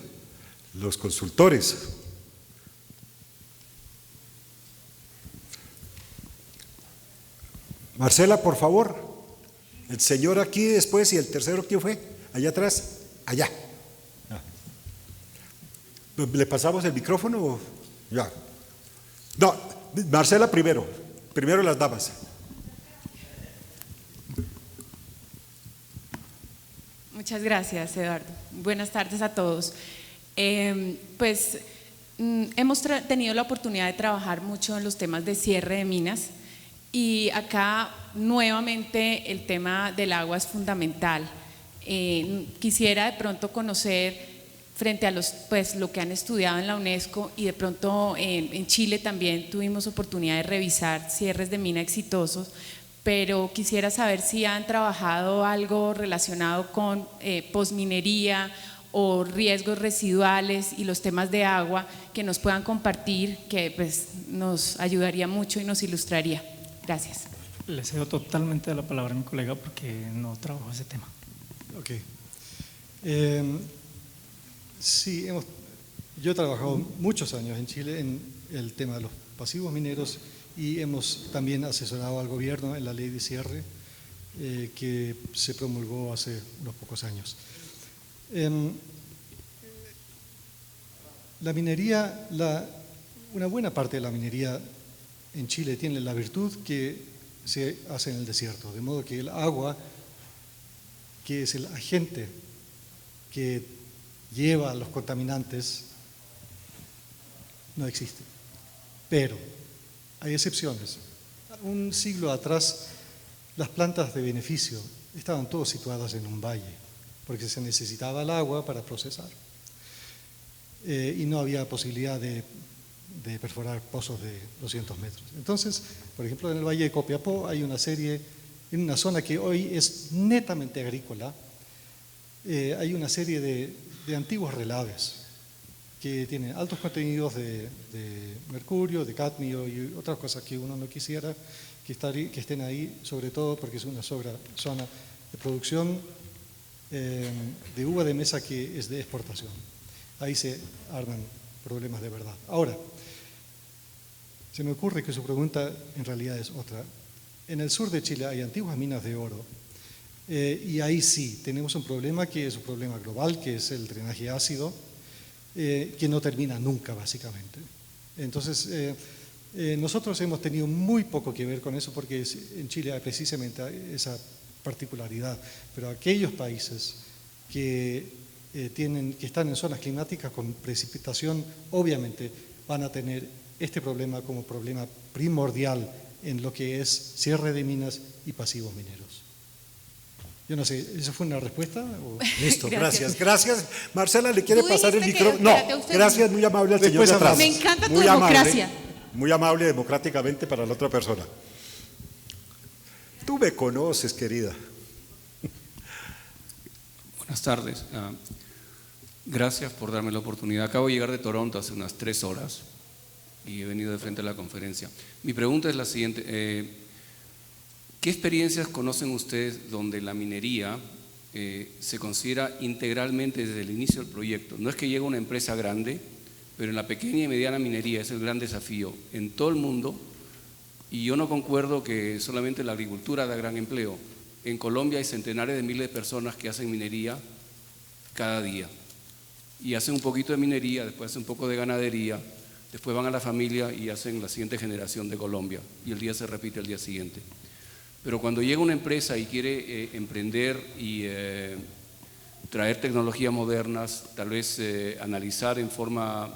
los consultores. Marcela, por favor. El señor aquí después y el tercero, ¿quién fue? Allá atrás, allá. ¿Le pasamos el micrófono? Ya. No, Marcela primero las damas. Muchas gracias, Eduardo. Buenas tardes a todos. Hemos tenido la oportunidad de trabajar mucho en los temas de cierre de minas y acá nuevamente el tema del agua es fundamental. Quisiera de pronto conocer frente a lo que han estudiado en la UNESCO y de pronto en Chile también tuvimos oportunidad de revisar cierres de mina exitosos, pero quisiera saber si han trabajado algo relacionado con posminería o riesgos residuales y los temas de agua que nos puedan compartir, que pues nos ayudaría mucho y nos ilustraría. Gracias. Le cedo totalmente la palabra a mi colega porque no trabajo ese tema. Ok. Sí, yo he trabajado muchos años en Chile en el tema de los pasivos mineros y hemos también asesorado al gobierno en la ley de cierre que se promulgó hace unos pocos años. La minería, una buena parte de la minería en Chile tiene la virtud que se hace en el desierto, de modo que el agua, que es el agente que lleva los contaminantes, no existe. Pero hay excepciones. Un siglo atrás, las plantas de beneficio estaban todas situadas en un valle, porque se necesitaba el agua para procesar. Y no había posibilidad de perforar pozos de 200 metros. Entonces, por ejemplo, en el Valle de Copiapó hay una serie en una zona que hoy es netamente agrícola, hay una serie de antiguos relaves que tienen altos contenidos de mercurio, de cadmio y otras cosas que uno no quisiera que estén ahí, sobre todo porque es una zona de producción de uva de mesa que es de exportación. Ahí se arman problemas de verdad. Ahora, se me ocurre que su pregunta en realidad es otra. En el sur de Chile hay antiguas minas de oro y ahí sí tenemos un problema que es un problema global, que es el drenaje ácido, que no termina nunca básicamente. Entonces, nosotros hemos tenido muy poco que ver con eso porque en Chile hay precisamente esa particularidad, pero aquellos países que están en zonas climáticas con precipitación, obviamente van a tener este problema como problema primordial en lo que es cierre de minas y pasivos mineros. Yo no sé, ¿eso fue una respuesta? ¿O? Listo, gracias. Gracias. Marcela, ¿le quiere Tú pasar el dijiste micrófono? espérate, No, usted gracias, muy amable al señor de atrás. Me encanta tu Muy democracia. Muy amable democráticamente para la otra persona. Tú me conoces, querida. Buenas tardes. Gracias por darme la oportunidad. Acabo de llegar de Toronto hace unas 3 horas y he venido de frente a la conferencia. Mi pregunta es la siguiente. ¿Qué experiencias conocen ustedes donde la minería se considera integralmente desde el inicio del proyecto? No es que llegue una empresa grande, pero en la pequeña y mediana minería es el gran desafío en todo el mundo, y yo no concuerdo que solamente la agricultura da gran empleo. En Colombia hay centenares de miles de personas que hacen minería cada día, y hacen un poquito de minería, después hacen un poco de ganadería, después van a la familia y hacen la siguiente generación de Colombia, y el día se repite el día siguiente. Pero cuando llega una empresa y quiere emprender y traer tecnologías modernas, tal vez analizar en forma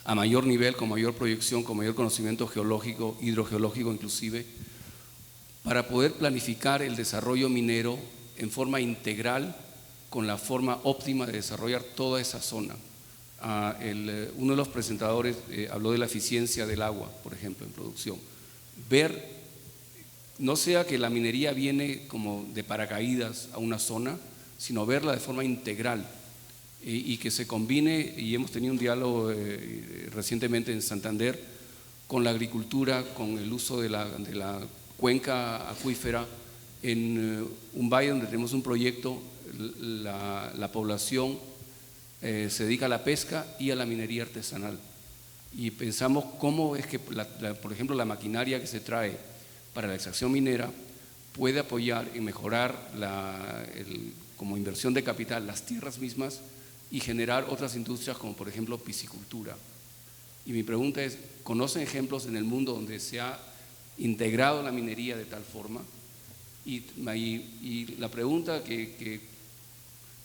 a mayor nivel, con mayor proyección, con mayor conocimiento geológico, hidrogeológico inclusive, para poder planificar el desarrollo minero en forma integral, con la forma óptima de desarrollar toda esa zona. Uno de los presentadores habló de la eficiencia del agua, por ejemplo, en producción. Ver, no sea que la minería viene como de paracaídas a una zona, sino verla de forma integral y que se combine, y hemos tenido un diálogo recientemente en Santander con la agricultura, con el uso de la cuenca acuífera en un valle donde tenemos un proyecto. La población se dedica a la pesca y a la minería artesanal, y pensamos cómo es que, por ejemplo, la maquinaria que se trae para la extracción minera puede apoyar y mejorar como inversión de capital las tierras mismas y generar otras industrias como por ejemplo piscicultura. Y mi pregunta es, ¿conocen ejemplos en el mundo donde se ha integrado la minería de tal forma? Y la pregunta que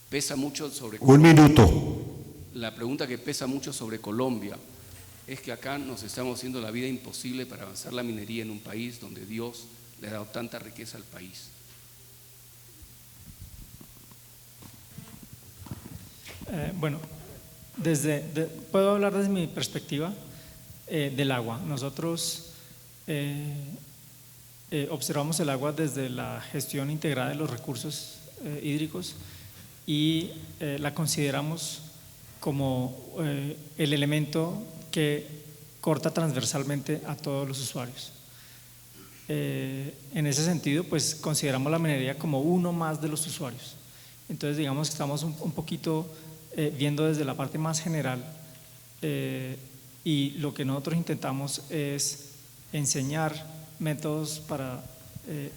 pesa mucho sobre Colombia, Un minuto. la pregunta que pesa mucho sobre Colombia es que acá nos estamos haciendo la vida imposible para avanzar la minería en un país donde Dios le ha dado tanta riqueza al país. Bueno, puedo hablar desde mi perspectiva del agua. Nosotros observamos el agua desde la gestión integrada de los recursos hídricos y la consideramos como el elemento que corta transversalmente a todos los usuarios. En ese sentido, pues consideramos la minería como uno más de los usuarios. Entonces, digamos que estamos un poquito viendo desde la parte más general, y lo que nosotros intentamos es enseñar métodos para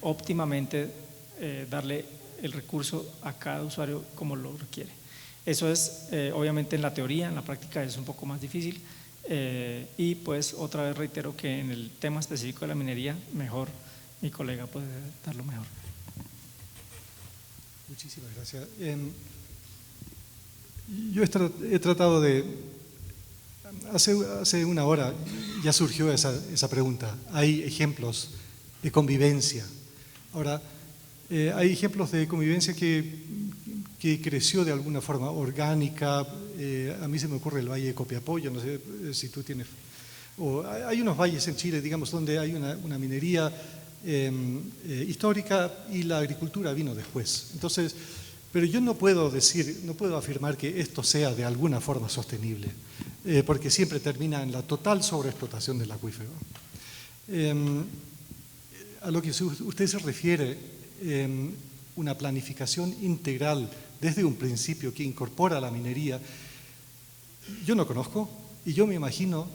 óptimamente darle el recurso a cada usuario como lo requiere. Eso es obviamente en la teoría, en la práctica es un poco más difícil, y pues otra vez reitero que en el tema específico de la minería, mejor mi colega puede darlo mejor. Muchísimas gracias. Yo he tratado de… Hace una hora ya surgió esa pregunta. Hay ejemplos de convivencia. Ahora, hay ejemplos de convivencia que creció de alguna forma orgánica. A mí se me ocurre el Valle de Copiapó, yo no sé si tú tienes… hay unos valles en Chile, digamos, donde hay una minería histórica y la agricultura vino después. Entonces, pero yo no puedo afirmar que esto sea de alguna forma sostenible, porque siempre termina en la total sobreexplotación del acuífero. A lo que usted se refiere, una planificación integral desde un principio que incorpora la minería, yo no conozco y yo me imagino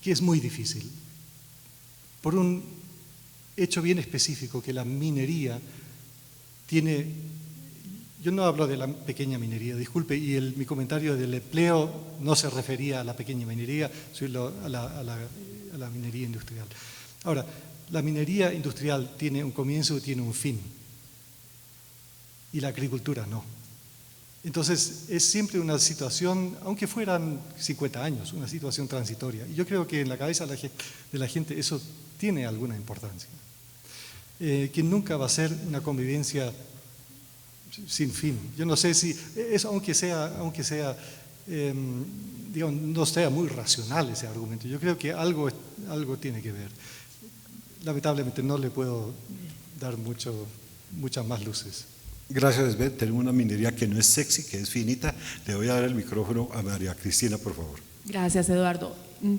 que es muy difícil, por un hecho bien específico, que la minería tiene, yo no hablo de la pequeña minería, disculpe, y mi comentario del empleo no se refería a la pequeña minería, sino a la minería industrial. Ahora, la minería industrial tiene un comienzo y tiene un fin, y la agricultura no. Entonces, es siempre una situación, aunque fueran 50 años, una situación transitoria. Y yo creo que en la cabeza de la gente eso tiene alguna importancia. Que nunca va a ser una convivencia sin fin. Yo no sé si, eso, aunque sea digamos, no sea muy racional ese argumento, yo creo que algo tiene que ver. Lamentablemente no le puedo dar muchas más luces. Gracias, Sven. Tenemos una minería que no es sexy, que es finita. Le voy a dar el micrófono a María Cristina, por favor. Gracias, Eduardo.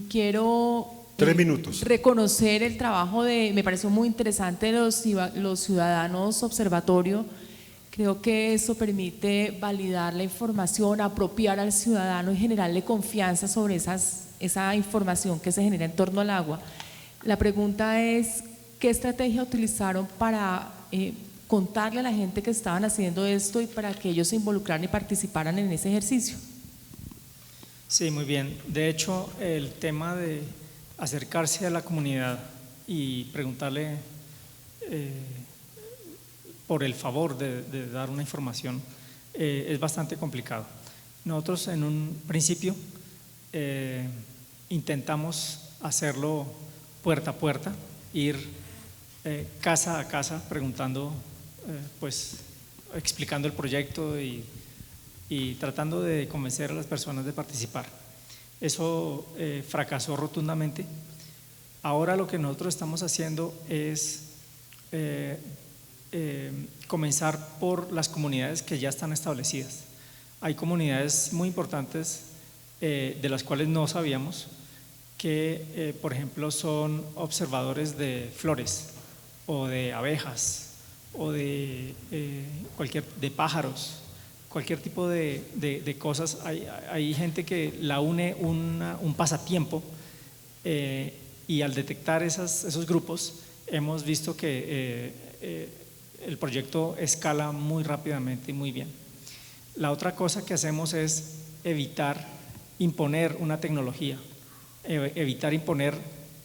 Quiero 3 minutos. reconocer el trabajo me pareció muy interesante los ciudadanos observatorio. Creo que eso permite validar la información, apropiar al ciudadano y generarle confianza sobre esa información que se genera en torno al agua. La pregunta es, ¿qué estrategia utilizaron para contarle a la gente que estaban haciendo esto y para que ellos se involucraran y participaran en ese ejercicio? Sí, muy bien. De hecho, el tema de acercarse a la comunidad y preguntarle por el favor de dar una información es bastante complicado. Nosotros en un principio intentamos hacerlo puerta a puerta, ir casa a casa preguntando, pues explicando el proyecto y tratando de convencer a las personas de participar. Eso fracasó rotundamente. Ahora lo que nosotros estamos haciendo es comenzar por las comunidades que ya están establecidas. Hay comunidades muy importantes de las cuales no sabíamos que, por ejemplo, son observadores de flores o de abejas o de pájaros, cualquier tipo de cosas. Hay gente que la une un pasatiempo y al detectar esos grupos hemos visto que el proyecto escala muy rápidamente y muy bien. La otra cosa que hacemos es evitar imponer una tecnología, evitar imponer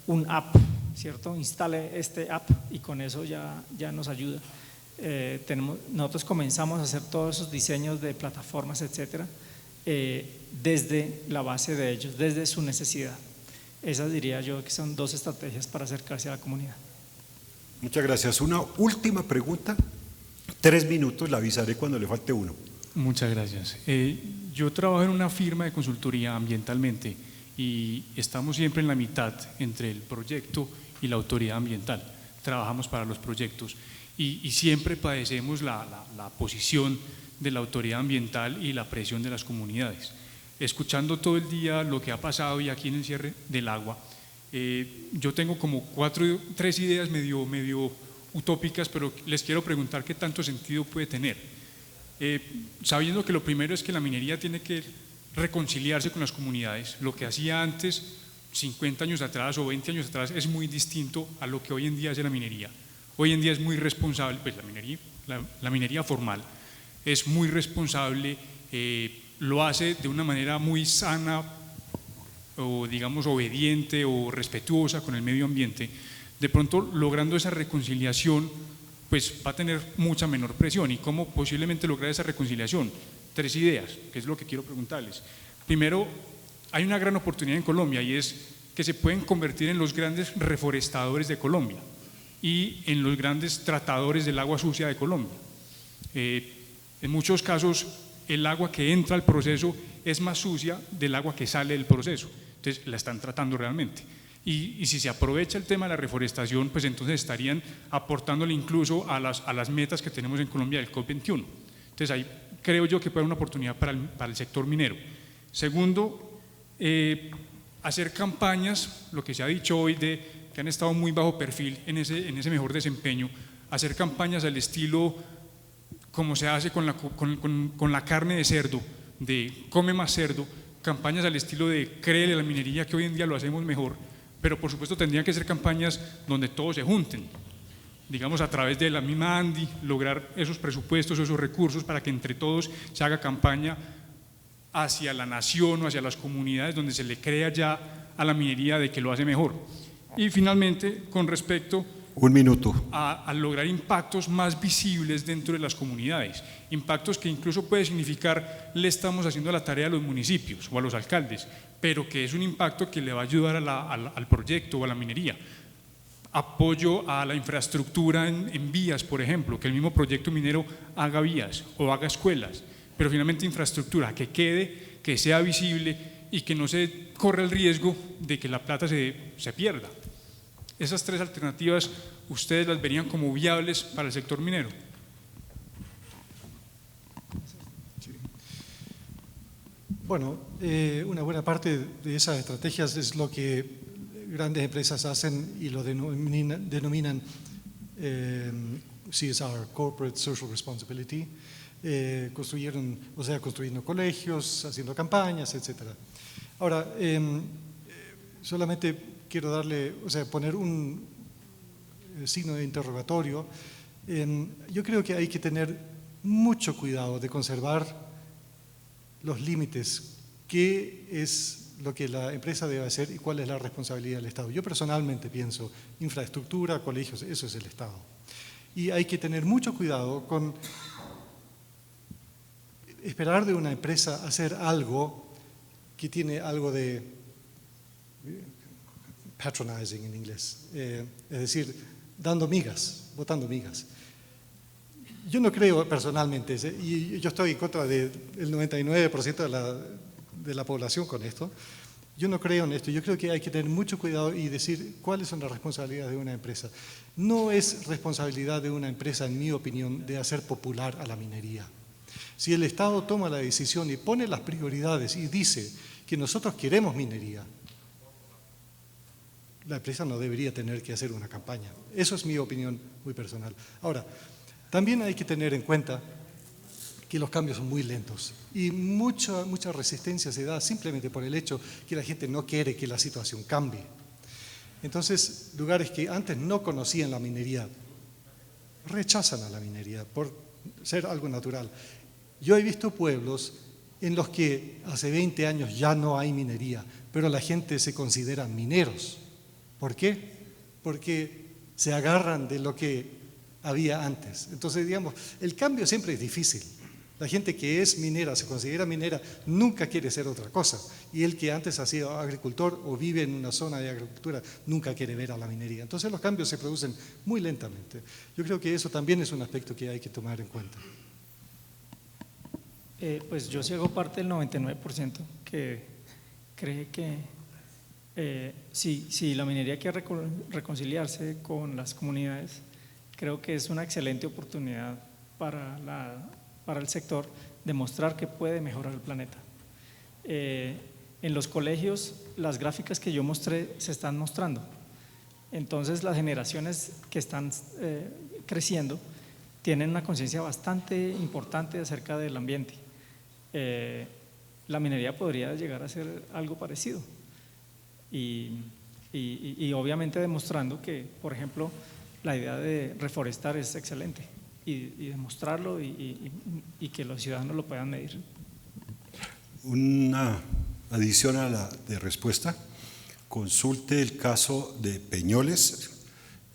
un app, ¿cierto? Instale este app y con eso ya nos ayuda. Nosotros comenzamos a hacer todos esos diseños de plataformas, etcétera, desde la base de ellos, desde su necesidad. Esas diría yo que son 2 estrategias para acercarse a la comunidad. Muchas gracias. Una última pregunta, 3 minutos, la avisaré cuando le falte uno. Muchas gracias. Yo trabajo en una firma de consultoría ambientalmente y estamos siempre en la mitad entre el proyecto y la autoridad ambiental. Trabajamos para los proyectos y siempre padecemos la posición de la autoridad ambiental y la presión de las comunidades. Escuchando todo el día lo que ha pasado y aquí en el cierre del agua, yo tengo como 3 ideas medio utópicas, pero les quiero preguntar qué tanto sentido puede tener. Sabiendo que lo primero es que la minería tiene que reconciliarse con las comunidades. Lo que hacía antes, 50 años atrás o 20 años atrás, es muy distinto a lo que hoy en día hace la minería. Hoy en día es muy responsable, pues la minería formal es muy responsable, lo hace de una manera muy sana o digamos obediente o respetuosa con el medio ambiente. De pronto, logrando esa reconciliación, pues va a tener mucha menor presión. ¿Y cómo posiblemente lograr esa reconciliación? 3 ideas, que es lo que quiero preguntarles. Primero, hay una gran oportunidad en Colombia y es que se pueden convertir en los grandes reforestadores de Colombia y en los grandes tratadores del agua sucia de Colombia. En muchos casos, el agua que entra al proceso es más sucia del agua que sale del proceso, entonces la están tratando realmente. Y si se aprovecha el tema de la reforestación, pues entonces estarían aportándole incluso a las metas que tenemos en Colombia del COP21. Entonces ahí creo yo que puede haber una oportunidad para el sector minero. Segundo, hacer campañas, lo que se ha dicho hoy de que han estado muy bajo perfil en ese mejor desempeño, hacer campañas al estilo como se hace con la carne de cerdo, de come más cerdo, campañas al estilo de créele a la minería, que hoy en día lo hacemos mejor, pero por supuesto tendrían que ser campañas donde todos se junten, digamos a través de la misma ANDI, lograr esos presupuestos, esos recursos para que entre todos se haga campaña hacia la nación o hacia las comunidades donde se le crea ya a la minería de que lo hace mejor. Y finalmente, con respecto a lograr impactos más visibles dentro de las comunidades, impactos que incluso puede significar le estamos haciendo la tarea a los municipios o a los alcaldes, pero que es un impacto que le va a ayudar al proyecto o a la minería. Apoyo a la infraestructura en vías, por ejemplo, que el mismo proyecto minero haga vías o haga escuelas, pero finalmente infraestructura que quede, que sea visible y que no se corra el riesgo de que la plata se pierda. Esas tres alternativas, ¿ustedes las verían como viables para el sector minero? Sí. Bueno, una buena parte de esas estrategias es lo que grandes empresas hacen y lo denominan CSR, Corporate Social Responsibility, construyendo colegios, haciendo campañas, etc. Ahora, solamente quiero poner un signo de interrogatorio. Yo creo que hay que tener mucho cuidado de conservar los límites, qué es lo que la empresa debe hacer y cuál es la responsabilidad del Estado. Yo personalmente pienso, infraestructura, colegios, eso es el Estado. Y hay que tener mucho cuidado con esperar de una empresa hacer algo que tiene algo de patronizing en inglés, es decir, dando migas, botando migas. Yo no creo personalmente, y yo estoy en contra del 99% de la población con esto, yo no creo en esto. Yo creo que hay que tener mucho cuidado y decir cuáles son las responsabilidades de una empresa. No es responsabilidad de una empresa, en mi opinión, de hacer popular a la minería. Si el Estado toma la decisión y pone las prioridades y dice que nosotros queremos minería, la empresa no debería tener que hacer una campaña. Eso es mi opinión muy personal. Ahora, también hay que tener en cuenta que los cambios son muy lentos y mucha resistencia se da simplemente por el hecho que la gente no quiere que la situación cambie. Entonces, lugares que antes no conocían la minería rechazan a la minería por ser algo natural. Yo he visto pueblos en los que hace 20 años ya no hay minería, pero la gente se considera mineros. ¿Por qué? Porque se agarran de lo que había antes. Entonces, digamos, el cambio siempre es difícil. La gente que es minera, se considera minera, nunca quiere ser otra cosa. Y el que antes ha sido agricultor o vive en una zona de agricultura, nunca quiere ver a la minería. Entonces los cambios se producen muy lentamente. Yo creo que eso también es un aspecto que hay que tomar en cuenta. Pues yo sí hago parte del 99% que cree que si la minería quiere reconciliarse con las comunidades, creo que es una excelente oportunidad para el sector demostrar que puede mejorar el planeta. En los colegios, las gráficas que yo mostré se están mostrando. Entonces, las generaciones que están creciendo tienen una conciencia bastante importante acerca del ambiente. La minería podría llegar a ser algo parecido. Y obviamente demostrando que, por ejemplo, la idea de reforestar es excelente. Y demostrarlo y que los ciudadanos lo puedan medir. Una adición a la de respuesta, consulte el caso de Peñoles,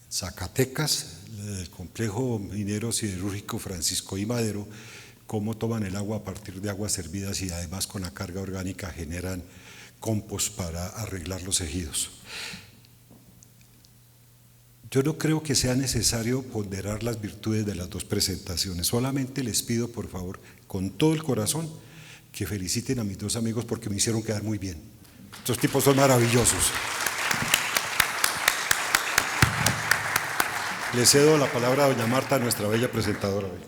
Zacatecas, el complejo minero siderúrgico Francisco I. Madero, cómo toman el agua a partir de aguas hervidas y además con la carga orgánica generan compost para arreglar los ejidos. Yo no creo que sea necesario ponderar las virtudes de las dos presentaciones, solamente les pido por favor, con todo el corazón, que feliciten a mis dos amigos porque me hicieron quedar muy bien. Estos tipos son maravillosos. Le cedo la palabra a doña Marta, nuestra bella presentadora hoy.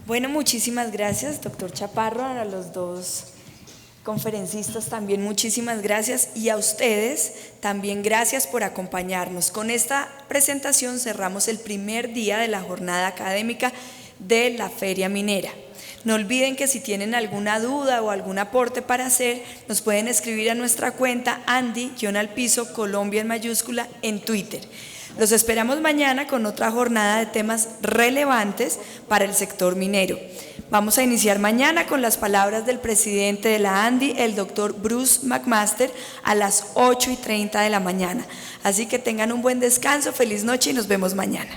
Bueno, muchísimas gracias, doctor Chaparro, a los dos conferencistas también muchísimas gracias, y a ustedes también gracias por acompañarnos. Con esta presentación cerramos el primer día de la jornada académica de la Feria Minera. No olviden que si tienen alguna duda o algún aporte para hacer, nos pueden escribir a nuestra cuenta Andy_Colombia en mayúscula en Twitter. Los esperamos mañana con otra jornada de temas relevantes para el sector minero. Vamos a iniciar mañana con las palabras del presidente de la ANDI, el doctor Bruce McMaster, a las 8:30 de la mañana. Así que tengan un buen descanso, feliz noche y nos vemos mañana.